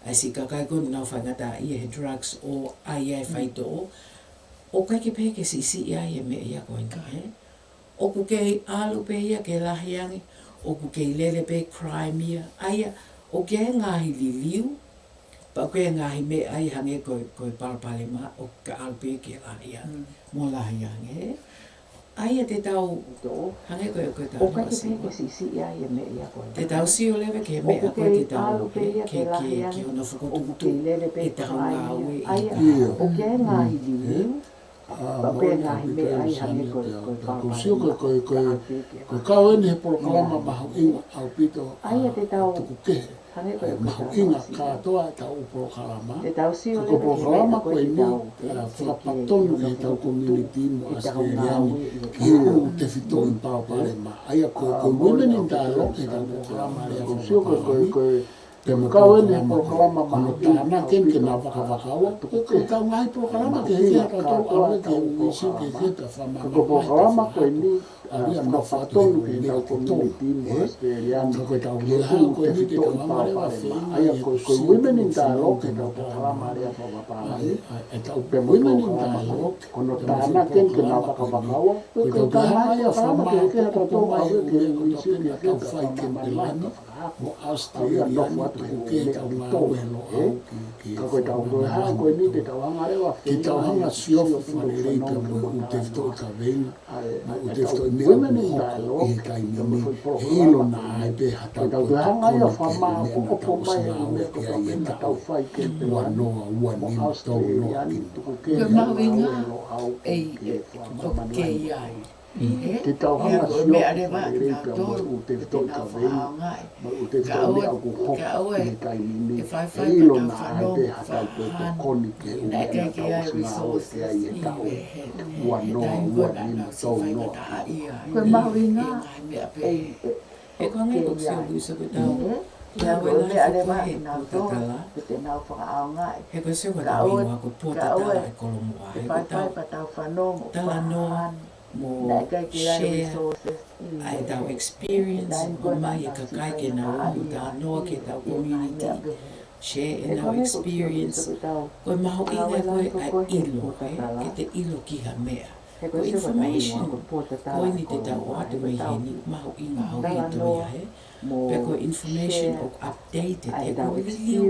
Ai si kakai koe nau whangata ia he drugs o ai ai whaito o. O kai ke pehe ke si ai e mea ia koe ngai. O ku kei alu pehea ke lahiangi. O ku kei lele pe crime ia. Aia, o ke ngahi liliu. Pa koe ngahi mea ai hange koe parapale ma. O ka alu pe ke lahiangi. Mo lahiangi Aia te tau hange koe tau. O kai ke pehe ke si ai e mea ia koe. Te tau si o lewe ke mea koe te tau ke ona whakotukutu e tau ngā ue i o ke ngahi liliu. Pa koe ngahi mea ai hange koe parapale. Koe kau ene he Polokalama mahu inga au pito tuku kehe. Mahu inga katoa e tau Polokalama. Ko Polokalama koe ni whakapatonu e tau community mo Australiani ki hiu te whito i parapale ma. Aia koe women in dialogue e tau Polokalama rea koe te kau ene he Polokalama mahu tāna ken ke nā whakawhakaua. Ko tau ngai Polokalama ke heke a katoa awe ke uisi ke heke whamama. Ko Polokalama koe ni aria no whatonu ke tau community mo Australiani. Koe tau leha koe ni te tau amarewa whenga. Aia koe women in dialogue ke tau Polokalama rea whawapalani. E tau women in dialogue. Kono tāna ken ke nā whakawhakaua. Koe tau leha whamama ke heke a katoa awe ke uisi ke heke a whamama. Mo Australiani tuku ke tau ngā welo au ki ka koe tau doha koe ni te tau hanga rewa ki tau hanga siofu wharereita mo u te whito i ka venga mo u te whito i mea mo hoko i kai nini he ilo nā ai pe hatau tau doha hanga ia whama o po mai e me ko pina tau whai ke te ua noa ua ni tau noa ki tuku ke Koe mawinga e o ke iai. Te tau hanga Ea, sio mea rewa, reita nā mo tōru, u te whito i ka venga mo u te Ka whito i aua- au ku hoko ka aua i kai nini e whai e ilo pa nā tau ai pe whanau, hatau pe te whahanu. koni ke u Nā mea ke tau ai sina o resources ke ai e tau ua noa ua ni tau noa Koe mawinga E ko ngai ko si o luisa ko tau. Ia koe mea rewa nā tō, Potatala. ke te nau whakaao ngai. He ko si o Ka tau aue- ingoa ko ka Potatala aue- e Kolomu'a. Te He ko whai tau pa tau whanau mo Tala noa. whahan. mo share ai tau experience o mai e kakai ke na umu ta noa ke tau community share in our experience ko maho inga koe a ilo ke te ilo ki ha mea ko information ko ni te tau o ate mai he ni maho inga hau ki toia he pe ko information o updated e ko liu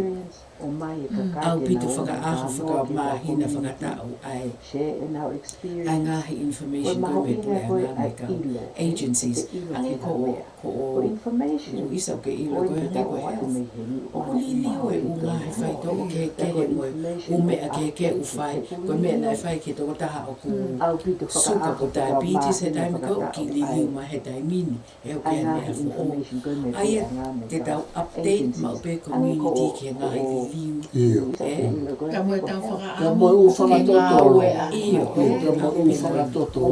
au pito whakaaho whakamahina whakatau ai ngahi information ko me pule a ngā meka agencies ange ko o isa ke ilo ko hanga ko health o li liu e unga he whai toko ke kere mo u mea ke u whai ko mea nai whai ke toko taha o ku suka ko diabetes he taimi ko ki li liu ma he taimini e o ke mea fu o aia te tau update ma o pe community ke ngahi li liu Ka mo tau whaka Ka mo u whakatoto. Ka mo u whakatoto.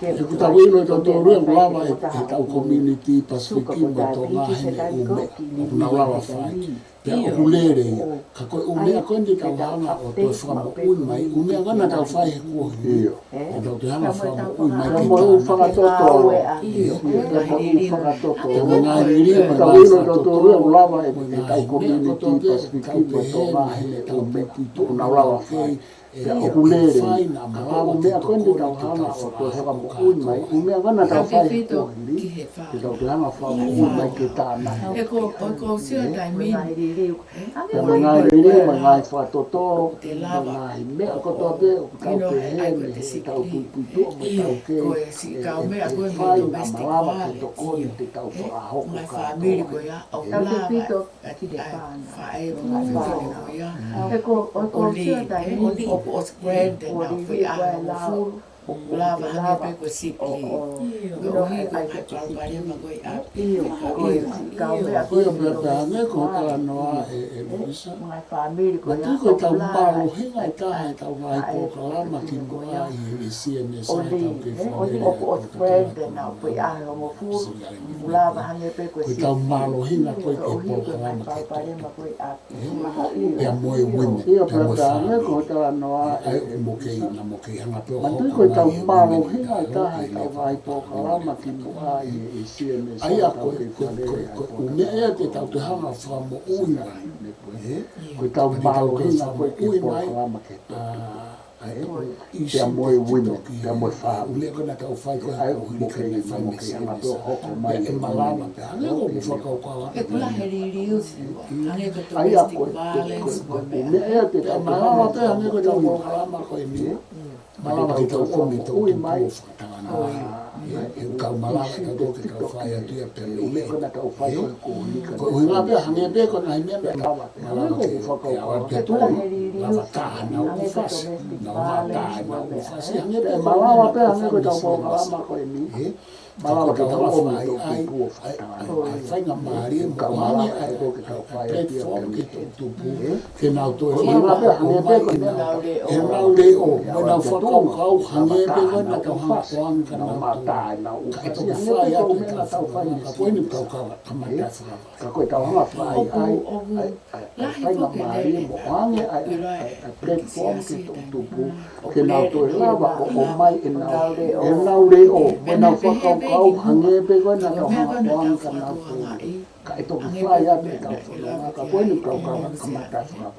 E ku tau ino i tau tō rua ngāma e tau community Pasifiki mo tō ngāhene ume. O na rawa whai. Pea o kulere ia. Ka koe umea koe ni tau hanga o tō whakamo ui mai. Umea ngana tau whai he kua hi. E tau te hanga whakamo ui mai Ka ki mo u whakatoto. Ka mo u whakatoto. Ka mo ngā riri e tau ino i tau tō rua ngāma e tau community Pasifiki mo tō ngāhene ume. O na rawa whai. Pea o kulere. Ka umea koe ni tau hanga o tō whakamo ui mai. Umea ngana tau whai he kua hi. E tau te hanga whakamo ui mai ki tāna. E ko sio taimini. Ka mo ngā riri e ngā whakatoto. Ngā mea koto te o tau te hene. Tau puputu o tau ke. Ko e si ka o mea koe Whai mo na domestic malawa ki violence. to koni te tau whakahoko Ngai ka whaamiri ko ia au Tau te lava. pito ki te whāna. Whae ko whiwhine ko ia. E ko Oli, sia tai o li o o spread and na whi a o furu. O lava hange pe ko sikli. O hi ko kai kalpare ma ko ia. ka o mea Koe o mea pea ne ko kala noa e Luisa. Ngai whaamiri ko Ma ia. tiko tau mbaro hinga i taha e tau ngai Polokalama Tefuafaifio i Siosiua O e tau ke li o spread na whi a o furu. Lava hange pe ko Koe sikli. tau mbaro hinga koe O ke hi ko ngai Polokalama whaapare ma ko ia. Pea moe wine, Ia pea moe pētā ne whāi. ko tala noa Ai o mokei na mokei hanga peo Ma tui koe tau mbaro hinga i taha e tau ngai Polokalama Tefuafaifio i Siosiua Ai e a tau koe, ke whanere ai koe umea e te tau te hanga whamo ui mai. Koe tau mbaro hinga koe ke Polokalama ke Pea moe wine, pea moe wha. Ule ko na tau whai koe Ai o o hini mokei kene na whai mokei mesi hanga peo hoko mai e malama pe hange ko mu whakau kawa. E kula he ririu si. Hange ko Ai a domestic koe violence ko mea. mea te Pe tau malama pe mahama hange ko tau Polokalama koe ni. Malama ki tau komi tau ui tu mai. pua whakatanga. E kau malama ka tau ke tau whai atu ia pe Ule ko na tau whai koe ko nika. Ko uhinga pe hange pe ko nai mea pe Malama malama ko ke whakau awa pe tu lava taha na ufasi na umataha na ufasi hange pe Malama pe hange ko tau Polokalama koe ni. Malama ke tau omi ai tau ai ke pua ai whakatanga. ai fai nga mari e Kau mwange malama ai e ko ke tau whai atu ia platform pe ke tau tupu ke nau to e Uhinga pe hange pe ko na na e nau le o me nau whakau kau hange pe ko na tau hanga koang ka na nau matai na ka e ufasi tau hange whai pe ko atu me na tau whai ka poini tau kawa ka matai whakau ka koe tau hanga whai ai whai na mari mo hange ai platform ke tau tupu ke nau to e lava o mai e nau le o me nau whakau kau hange pe ko na tau hanga koang ka nau pūri ka e toki whai atu e tau whakau ka poini tau kawa ka matai whakau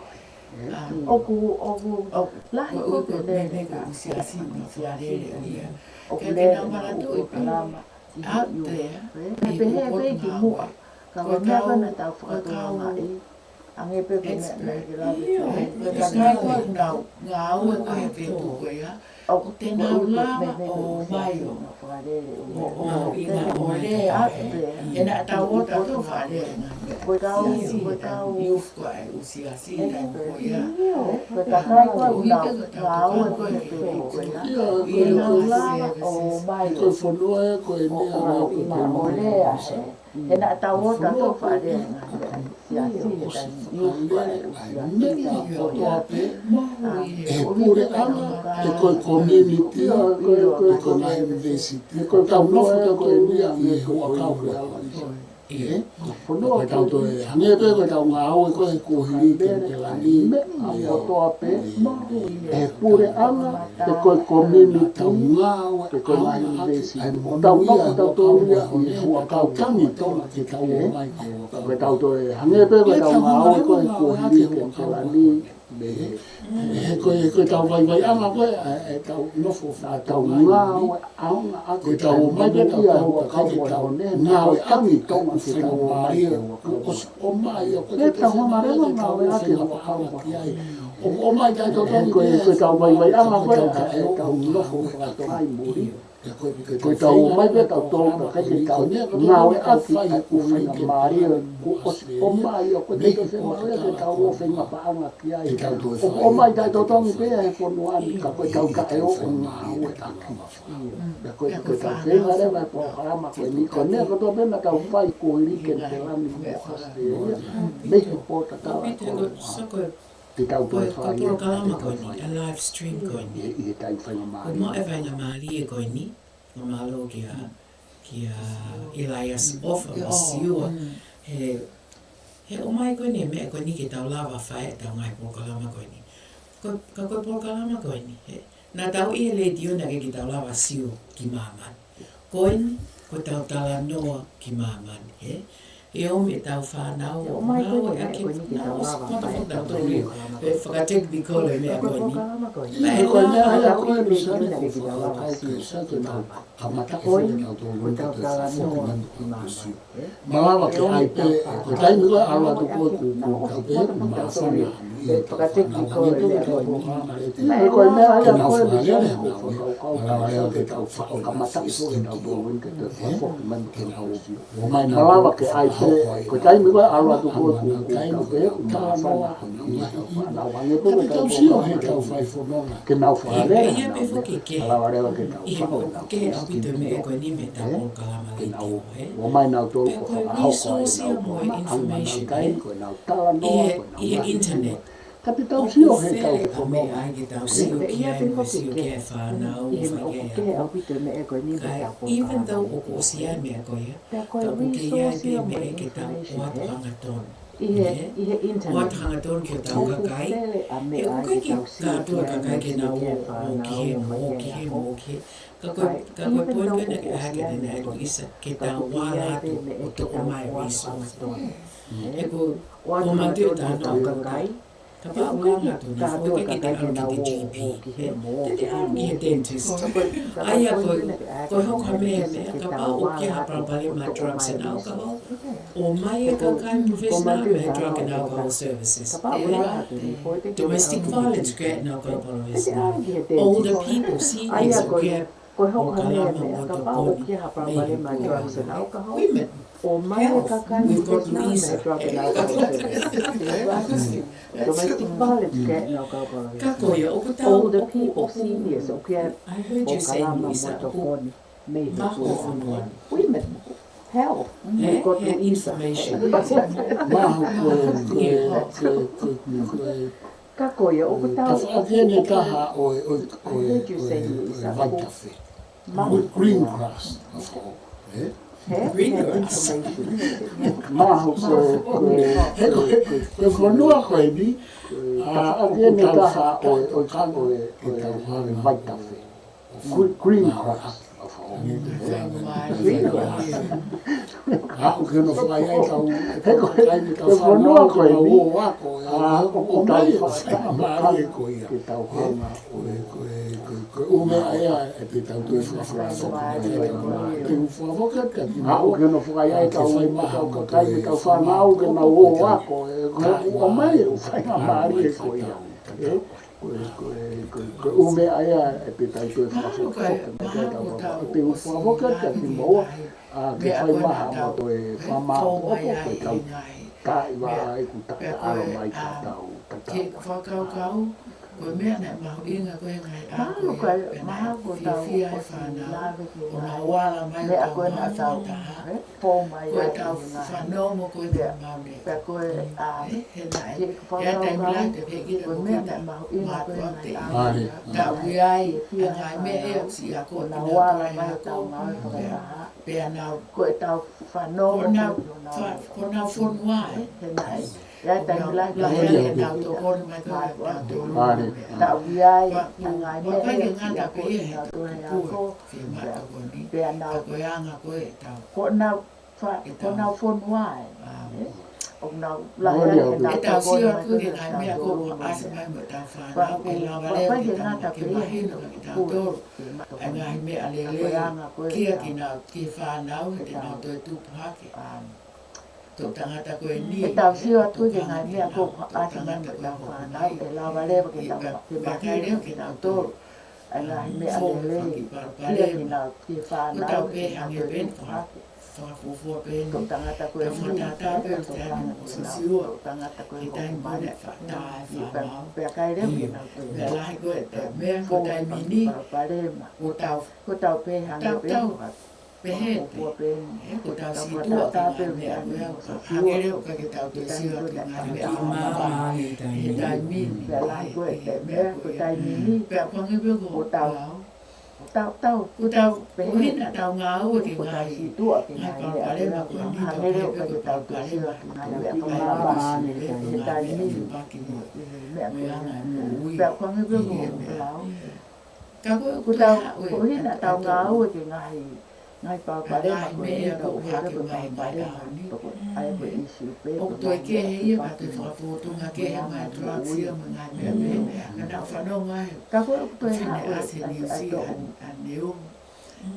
Oku lahi ko te le Mega usiasi na whaarere o ia. oku Ke le te ngā tu i pi. Polokalama Out there. Ka te he pe ki mua. Ka ko mea kana tau whakatūanga i. Ange pe ko mea na ki lawe Ka kai koe ngau, ngā ue koe he whetu koe ia. Oku Te nau lava o mai o. O ina o rea e na tau o tau whaarere ngā mea. Koe tau, Siasi, koe tau. youth koe usiasi na koe ia. Koe ta kai koe ngau, ngau e koe he pe koe ia. Koe nau lava o mai o. koe whanua e koe ni a rau ke Ina o lea e. E na tau o tau whaarere ngā mea. Siasi e tai youth koe usiasi na koe ia. e pure anga e koe community e koe na university e koe tau nofu te koe ni a i e hua kau koe Koe tau toi hange pe koe tau ngā au koe ko hiri ke la ni. Mo toa pe e pure anga te koe community Tau ngā au te koe la university. Ai Tau monuia noku tau tau ia i hua kau tangi tonga ke tau o mai koe tau toi hange pe koe tau ngā au koe ko hiri ke la ni. Koe tau vai anga koe e tau nofo Nā tau ngā aunga ake koe tau o mai pe tau hua kau ke mo tau ne ngā koe o tangi ami tonga ke tau o mai ke hua kau. o mai E tau hama rewa ngā o ake hua kau o mai tai tau tongi koe tau vai anga koe e tau nofo whakato mai muri. Koe tau mai pe tau tō ka kake tau ngā o ake ai uwhinga maria o mai o koe te te maria ke tau o whinga paanga ki ai. O mai tai tau tongi pe e whonu ani ka koe tau ka e o ngā o ake. Koe tau whinga rewa e Polokalama koe ni ko nea koto pena tau whai ko irike te lani mo Australia. Mehi Potatala ko te tau toi whai. Polokalama koe ni, a live stream koe ni. I tai whinga Ko maria. mo e whainga maali e koe ni, no MALO ki a Elias ofa o Siosiua. He o mai koe ni e mea koe ni ke tau lawa whae tau ngai Polokalama koe ni. Ka koe Polokalama koe ni. Nā tau i e le diona ke tau lawa siu ki māman. Koe ni, ko tau tala noa ki māman. E o me tau whanau o ngau e ake nao spota tau tau rio. E whakatek di kole mea koe ni. E koe nea hea koe Luseane ko whakakau ke sa ke tau kamata koe tau tō runga te whakoko manu ki māsi. Malawa ke ai pe, ko taimi koe awa tu koe ku kau pe, ma whana i e whakatek di kole mea koe ni. E koe nea hea koe Luseane ko whakakau malawa leo ke tau kamata koe tau tō runga te whakoko manu ki māsi. Malawa ke ai pe, ko taimi koe awa tu koe ku kau pe, ma whana i e tau wange pe koe tau sio he tau whai whanonga ke nau whaarea Ia pe whoki ke. alawa rewa ke tau Ia whao po ke au pito me e koe ni me tau Polokalama ke le nau tio. o mai nau tō Pe koe resource mo e information kai ko nau tala noa ko nau Ia internet. ka te tau sio he tau Ko me whanonga ai ke tau siu ki ai mo siu ki ai whanau o whakea. Kai even though o ko si ai mea koe, ka uke iai pe me e ke tau oatanga tonu. Oatanga tonu ke tau kakai. E uke ki kātua kakai ke nā o ki he mo ki he. Ka koe poe pena ke hake tena e Luisa ke tau wālatu o te o mai resource. E ko mate o tātou kakai. Ka pa uanga tu ni fo ke te aru ki te GP. Te aru ki he dentist. Aia koe hoka mea ka pa o ke hapapale ma drugs and alcohol. O mai e kakai professional me drug and alcohol services. Domestic violence grant and alcohol professional. Older people, seniors o ke Polokalama o te koni. Women. Health. We've got Lisa. Domestic violence care no go Ka koia, o ko tau, older people, seniors, o kia I heard you say, Luisa, o ko maho whanua. women, health. We've got He information. maho koe Kakoia, o ko ka tau, whaakene taha o vaitafe green grass Green grass. maho koe whanua koe ni a viene taha o kango e vaitafe green grass Ako ke no whai ai tau e whanua koe ni o wako o o tau mai whakakaka e koe ia ke tau hanga koe ume aia e te tau tue whawhawhawha te whawhawha ka ki Au ke no whakai ai tau kakai me tau whanau ke na o wako o mai e whai ngā maari e koe ia. Koe ume aia e pe tai tue whawhawha. Te whawhawha ka ki moa ke whai maha mo to e whamau opo koe tau tai wa ai ku taka alo mai ka tau. Ke whakaukau, Koe mea na mahu inga koe ngai a koe pena fia e whanau. O na wala mai o tau mau taha. Koe tau whanau mo koe te maune. He nai. Ea tai milai te pekira mo kita mātu ate. Ta ui ai a ngai mea e o si a koe ina koe a koe. Pea nau. Koe tau whanau. Ko nau whonua e. He nai. Ea tai milai te pekira nau to kore mai koe tau te ulu. Ta ui ai a ngai mea Wakai e ke o si ngata a pe koe e he ina to koe a kue. koe. Ke mata koni. Pea nau. Koe anga koe tau. Ko nau whonua e. O nau E lahea tau sio atu ke ngai mea ko asa mai mo tau whanau. E lawa leo ke tau ke mahino ke tau toro. E ngai mea lele. Kia ki nau ki whanau he te nau toi tupu hake. Tō tangata koe ni. E tau sio atu ke ngai mea ko asa mai mo tau whanau. E lawa leo ke tau ke mahino ke tau toro. E ngai mea lele. Kia ki nau ki whanau he te nau toi tupu hake. Whakafufua pēne. Tō tangata koe Ka whatata pēo te ane o Siosiua. tangata koe Ki tai mone whatae whanau. Pea kai reo ke nau Me toi. lahi koe te mea ko tai mini. Parema. Ko tau Ko tau pe hange pe. pehete. Ko tau situa ka ngai mea mea. Hange reo ka ke tau te siwa ki ngai mea whamawha. He tai mini. Pea lahi koe te mea ko tai mini. Pea kwangi peo ko tau. Tau. Ko tau hina tau ngā ua ki Ko tau ngai. situa ki Ngai ngai parparema ko ni tau hange reo ka peo ke ko tau tau te siwa parema. ki ngai mea He tai mini. Paki ni. Mea Mo anga e mo ui. pea kwangi pe ko lau. Ka koe Ko tau ko hina tau ngā ua ki ngai parparema ko ni tau hake mai parparema. Ai ko isi pe. O toi ke he ia ka te whakapotunga ke he mai tuaksia mo ngai mea mea. Ka tau whanau ngai. Ka koe ko toi Whine ha ase ni usi a neo.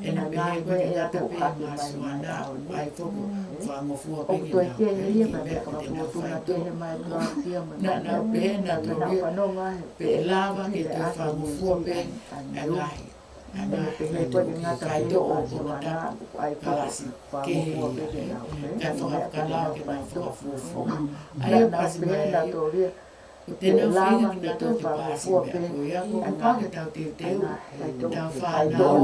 E na pehe koe te ngata pehe masuana ai toko whangofua o peke toi na ke pehe ia ki pa mea ka ki te na po na whai te tō. he mai tuaksia mo Na pehe na na tōria whanonga pe lava ke te whangofua pehe a ngahi. A ngahi ko ni ngata kai pe tō o o so kona na tapu. ai Ka asi ke he whanonga pe ke na ka whakakalao ke na whakafufu. Ai ai e na pasi pe mai na ai. toria Ko tēnā whenga ki nā tō te pāsi mea koe a ko pā ke tau te teo. Tau whānau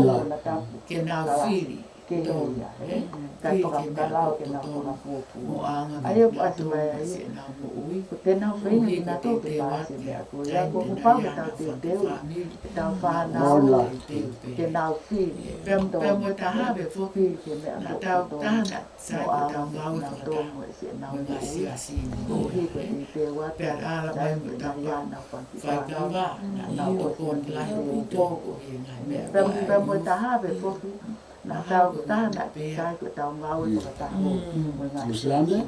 ke nā whiri tō. kai Whiri ke mea whakalao ko ke tō na tōru. whakafufu Mo anga ai ki o nā pasi tō mai mai se nā mo ui. ko tēnā whenga ki nā tō te Te pāsi wate. mea koe Tai a ko tēnā pau ke iana tau te whaka teo whamiri. tau Nā whanau wala te teo pe. ke nā whiri Pea mo taha be whoki. ke mea Nā ko tau tō tāna sai ko tau ngau nā whaka tō taha. mo e se nā Mo ngā ui sia si ko mo hi ko te te wata Pea ala mai mo tau whai kawa. Nā o kōni lahi o tōko he ngai mea koe. Pea mo taha be foki na tau tāna kai ko tau ngau e whakataha mo ngā Luseane?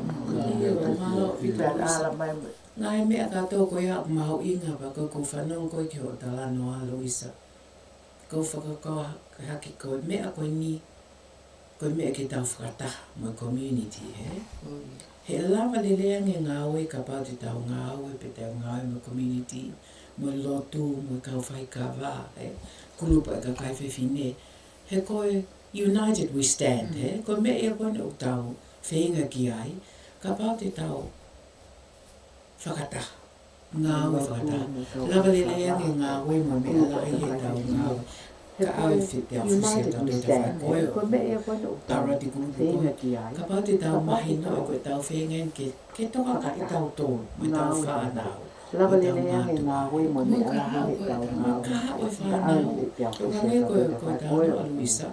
pea ala mai mo Ngai mea katoa koe haku maho inga pa koe ko whanong koe ki o talano a Luisa. Ko whakakawa haki koe mea koe ni, koe mea ki tau whakataha mo community, he? He lava leleange ngā oe ka pau te tau ngā oe pe tau ngā oe mo community, mo lotu, mo kau whai ka wā, he? Kulupa e ka kai whiwhine. He koe united we stand, he? Koe mea ia koe o tau whenga ki ai, ka pau te tau whakataha. Ngā oe whakataha. Lava leleange ngā oe mo mea lai he tau ngā oe. Ka awe white au whisia tau te whai koe o. ko mea ko no Tara te kulupu koe. Ka pau te tau mahi no e koe tau whengen ke toka ka i tau tōru, me tau whanau. lava le le nge ngā hui mo ne ala he tau ngā Ka hawe whanau. Ko rangi koe tau no a Luisa.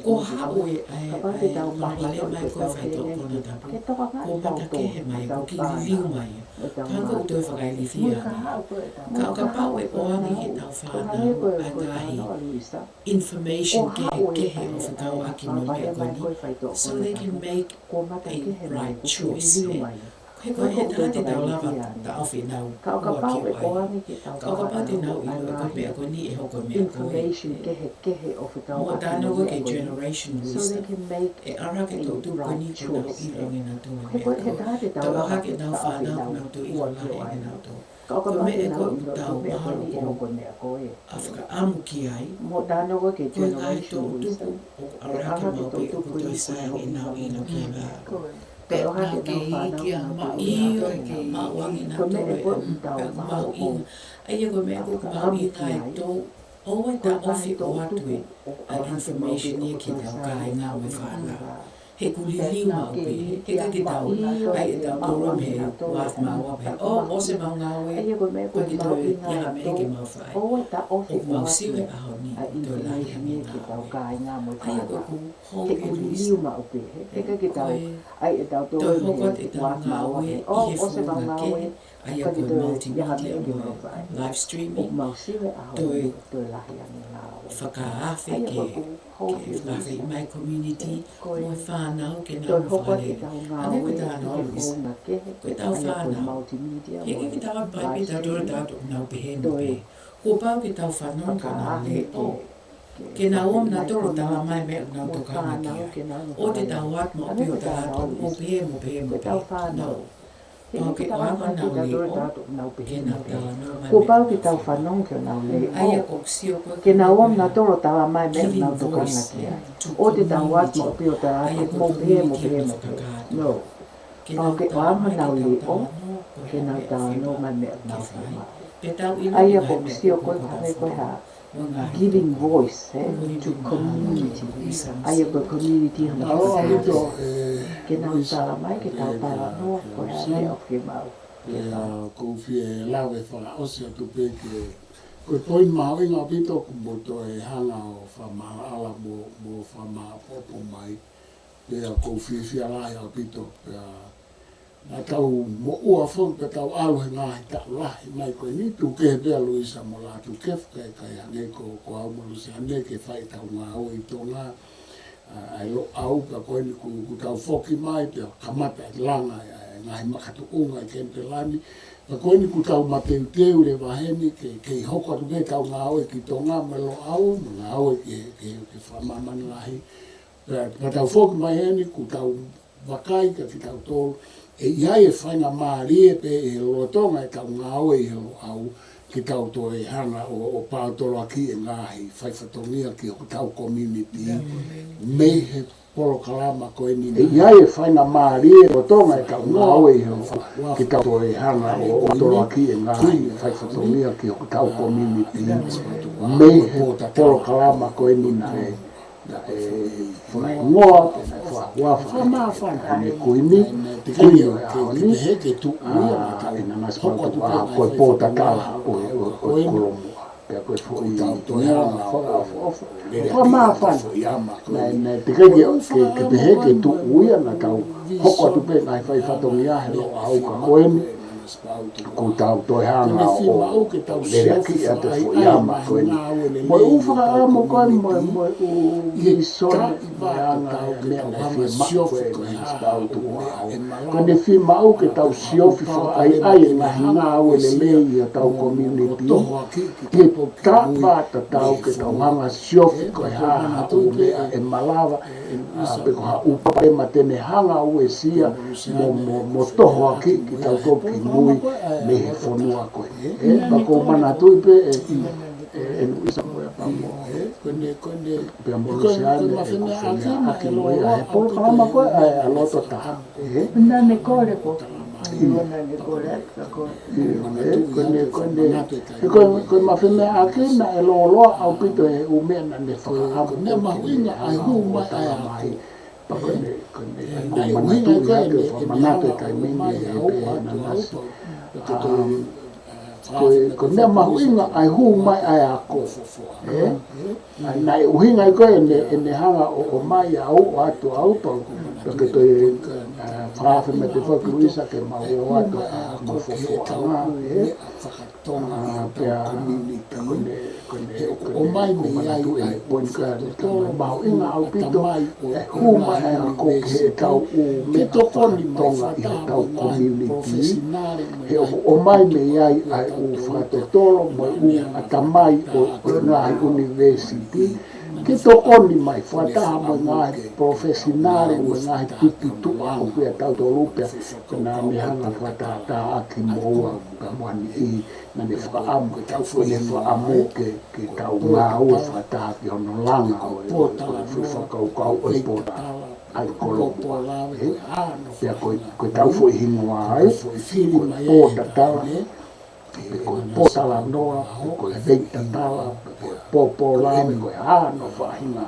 Ko hawe ai whapale mai koe whai tō kona tapu. Ko mata kehe mai, ko ki liu mai. Tango u toi whakai li whia. Ka o ka pau e oangi he tau whanau a ngahi. Information kehe o whakau aki no mea koe ni. So they can make a right choice. He koe he tāte tau lava ta awhi nau ua ki o ai. Ka o ka pate nau i loa koe mea koe ni e hoko mea koe. Mo tāna koe ke generation wisdom. E ara ke tō tū koe ni te nau i loa nge nau tō mea koe. Tau aha ke nau whanau nau tō i loa lahe nge nau tō. Koe mea e koe u tau maharo ko a whaka amu ki ai. Koe ngai tō tupu o ara ke mau pe o kutoi sai e nau i loa ki a. pe o ke iki a ma Iyo, mauangi nā toro e mau inga. Aia ko mea ko mau inga e tō, oe ta ofi o atu e a information e ki tau ka e ngā me whānau. He kuliliu mau pe, he ka ki tau, ai e tau toro me waf mau ape. O se mau ngā oe, ko ki tau e iaha me ke mau whai. O mau siwe aho ni, tō lahi a me ngā oe. Aia ko ku hoki luisa. Tō hokot e tau ngā oe, i he whunga ke, aia ko multimedia mo live streaming, tō e whakaafe ke whawhi mai community, mo whānau ke nau whare. Ane koe tāna Luis, koe tau whānau. He ke tau pai pe tau tōra tātou nau pehenu pe. Ko pau ke tau whanau ka nau le o. Ke nā om nā toro tala mai mea nau tokanga kia. O te tau at mo api o tātou, mo pehe. No. Pau ke oama nau le o, ke nau tala nau mai Ko pau ki tau whanong ke nau le Aia ko ksio koe. ke nau om na toro tawa mai me nau tokanga kia. O te tau at mo pio ta atu mo pehe. No. Pau ke oama nau le o, ke nau tawa no mai me nau tokanga. Aia ko ksio koe kare koe ha. Giving voice to community. Aia ko community hana kasa. Ke nau tala mai ke tau tala no koe hane o ke mau. Ko fie lawe whaka osia tu peke. Koe poin maho inga pito kumoto e hanga o whama ala mo whama popo mai. Pea ko fie lahi a pito. Pea na tau mo ua whong pe tau alu he ngahi tau lahi. Mai koe ni tu ke pea Luisa mo Latukefu kai hange ko au mo Luseane ke whai tau ngā oi tō ngā. Ai lo au ka koe ni ku tau whoki mai pea kamata e langa ngahi makatu unga i kente lani. Ka koe ni ku tau mateu teu le waheni ke hoko atu ke tau ngā oi ki tō ngā me lo au, ngā oi ke whamamani lahi. Ka tau whoki mai heni ku tau wakai ka ki tau tōru. E iai e whainga maarie pe e lotonga e tau ngā oi e lo au ki tau tō e hanga o pātoro aki e ngāhi whaifatongia ki o tau community. Mei he Polokalama koe ni. E iai e whainga maarie o tonga e tau ngā oi e lo ki tau tō e hanga o pātoro aki e ngāhi whaifatongia ki o tau community. Mei he Polokalama koe ni na e ngoa, wafa, ne kuini, kuini o aoni, e na ngasipatu koe Potatala o Kolomu'a. Pea koe fo i whamawhana. Ne te ke pehe ke tu uia na tau hoko atu pe ngai whaifatongi ahe lo au ka koeni. Ko tau toi hanga o lere aki ate fo iama koeni. Moe uwhaka amo koe moe i sona moe anga e mea na fie maa koe ni spau tu au. Ko ne fie mau ke tau siofi fo ai ngahi ngā ue le lei a tau community. Ke tapa ta tau ke tau hanga siofi koe haa o mea e malawa. Pe ko ha upa e ma tene hanga ue sia mo toho aki ki tau toki ngui me he whanua koe. Bako mana tui pe e Luisa koe a pamo. Pea mo Luseane e kofenia aki moe a he Polokalama koe a loto taha. Nā ne kore po. Koe mawhine aki na e loa au pito e umea na ne whakaamu. Ne mahuinga ai hu mai ai mai. Ai uhinga koe e manato e kai mingi e pe na nasu. Ko ne mahuinga ai hu mai ai ako. Nai uhinga koe ne hanga o mai au atu au pau. Porque toi whaafe me te whakuruisa ke mau atu mo whofoanga. Pea o mai me iai e poinka mau inga au pito e huma e ako ke tau u me tokoni tonga i he tau community. He o mai me iai ai u whakatotoro mo u atamai o ngahi university. Ke tokoni mai whataha mo ngahi profesionale o ngahi tupitua o pia tau tolupea na me hanga whataha aki moa ka moani i na ne whaamu ne whaamu ke tau ngā ua whataha ki hono langa o e whakaukau o e Potatala. ai Kolomu'a. Polokalama Tefuafaifio. Koe tau fo hingoa ai, koe Potatala, koe Potatala noa, koe Lafitani, koe Polokalama, koe ano whahinga.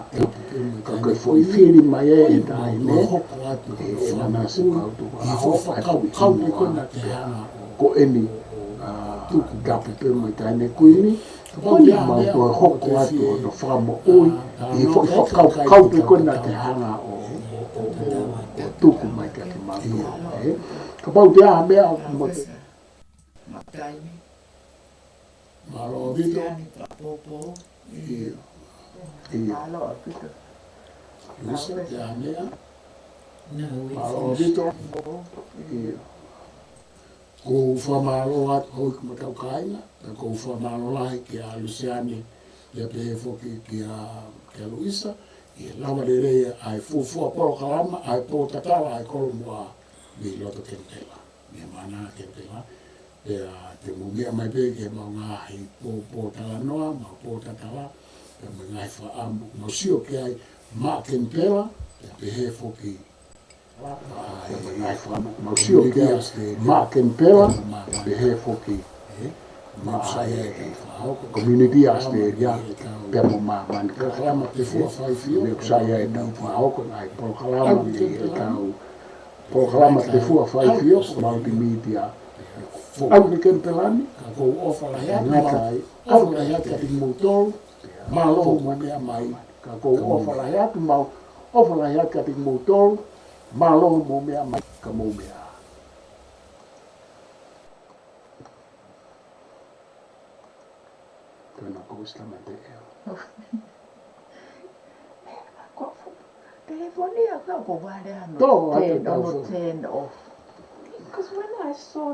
Ka koe fo i whiri mai e tai ne, e nana se pautu a hofa e fo i hingoa. Ko eni, gapu pe mai tai ne kuini, Koni mau to hoko atu o no whamo oi, i fo i whakau pe kona te hanga o tuku mai te mātua. Ka pau te aha mea mo te... Mataini, MALO vito. Luseane, Popo, MALO a pito. Lusa te aha mea. No, we MALO finished. vito. Ko whamalo atu hoi ku matau kainga. Ko whamalo lahi ki a Luseane, ia pe foki ki a Luisa. I lawa le rea ai fufua Polokalama, ai Potatala, ai Kolomu'a, mi loto kentela. Mi mana kentela. Te mumia mai pe ke mau ngahi Potatala noa, mau Potatala. Te mau ngahi whaamu. Mau sio ke ai maa kentela, te pehe foki. Mau sio ke ai maa kentela, te pehe foki. Community asteria pemo man Polokalama Tefuafaifio me kusaya e tau whaoko nai Polokalama te tau Polokalama Tefuafaifio multimedia au ni kempelani ko ofala ya ngatai ofala ya ka timutol malo mo me mai ka ko ofala ya mau ofala ya ka timutol malo mo me mai ka mo me Tuna kuistama te eo. Telefonia ka ko wale ano. Tō, atu Turn tau on fo. or turn off. Because when I saw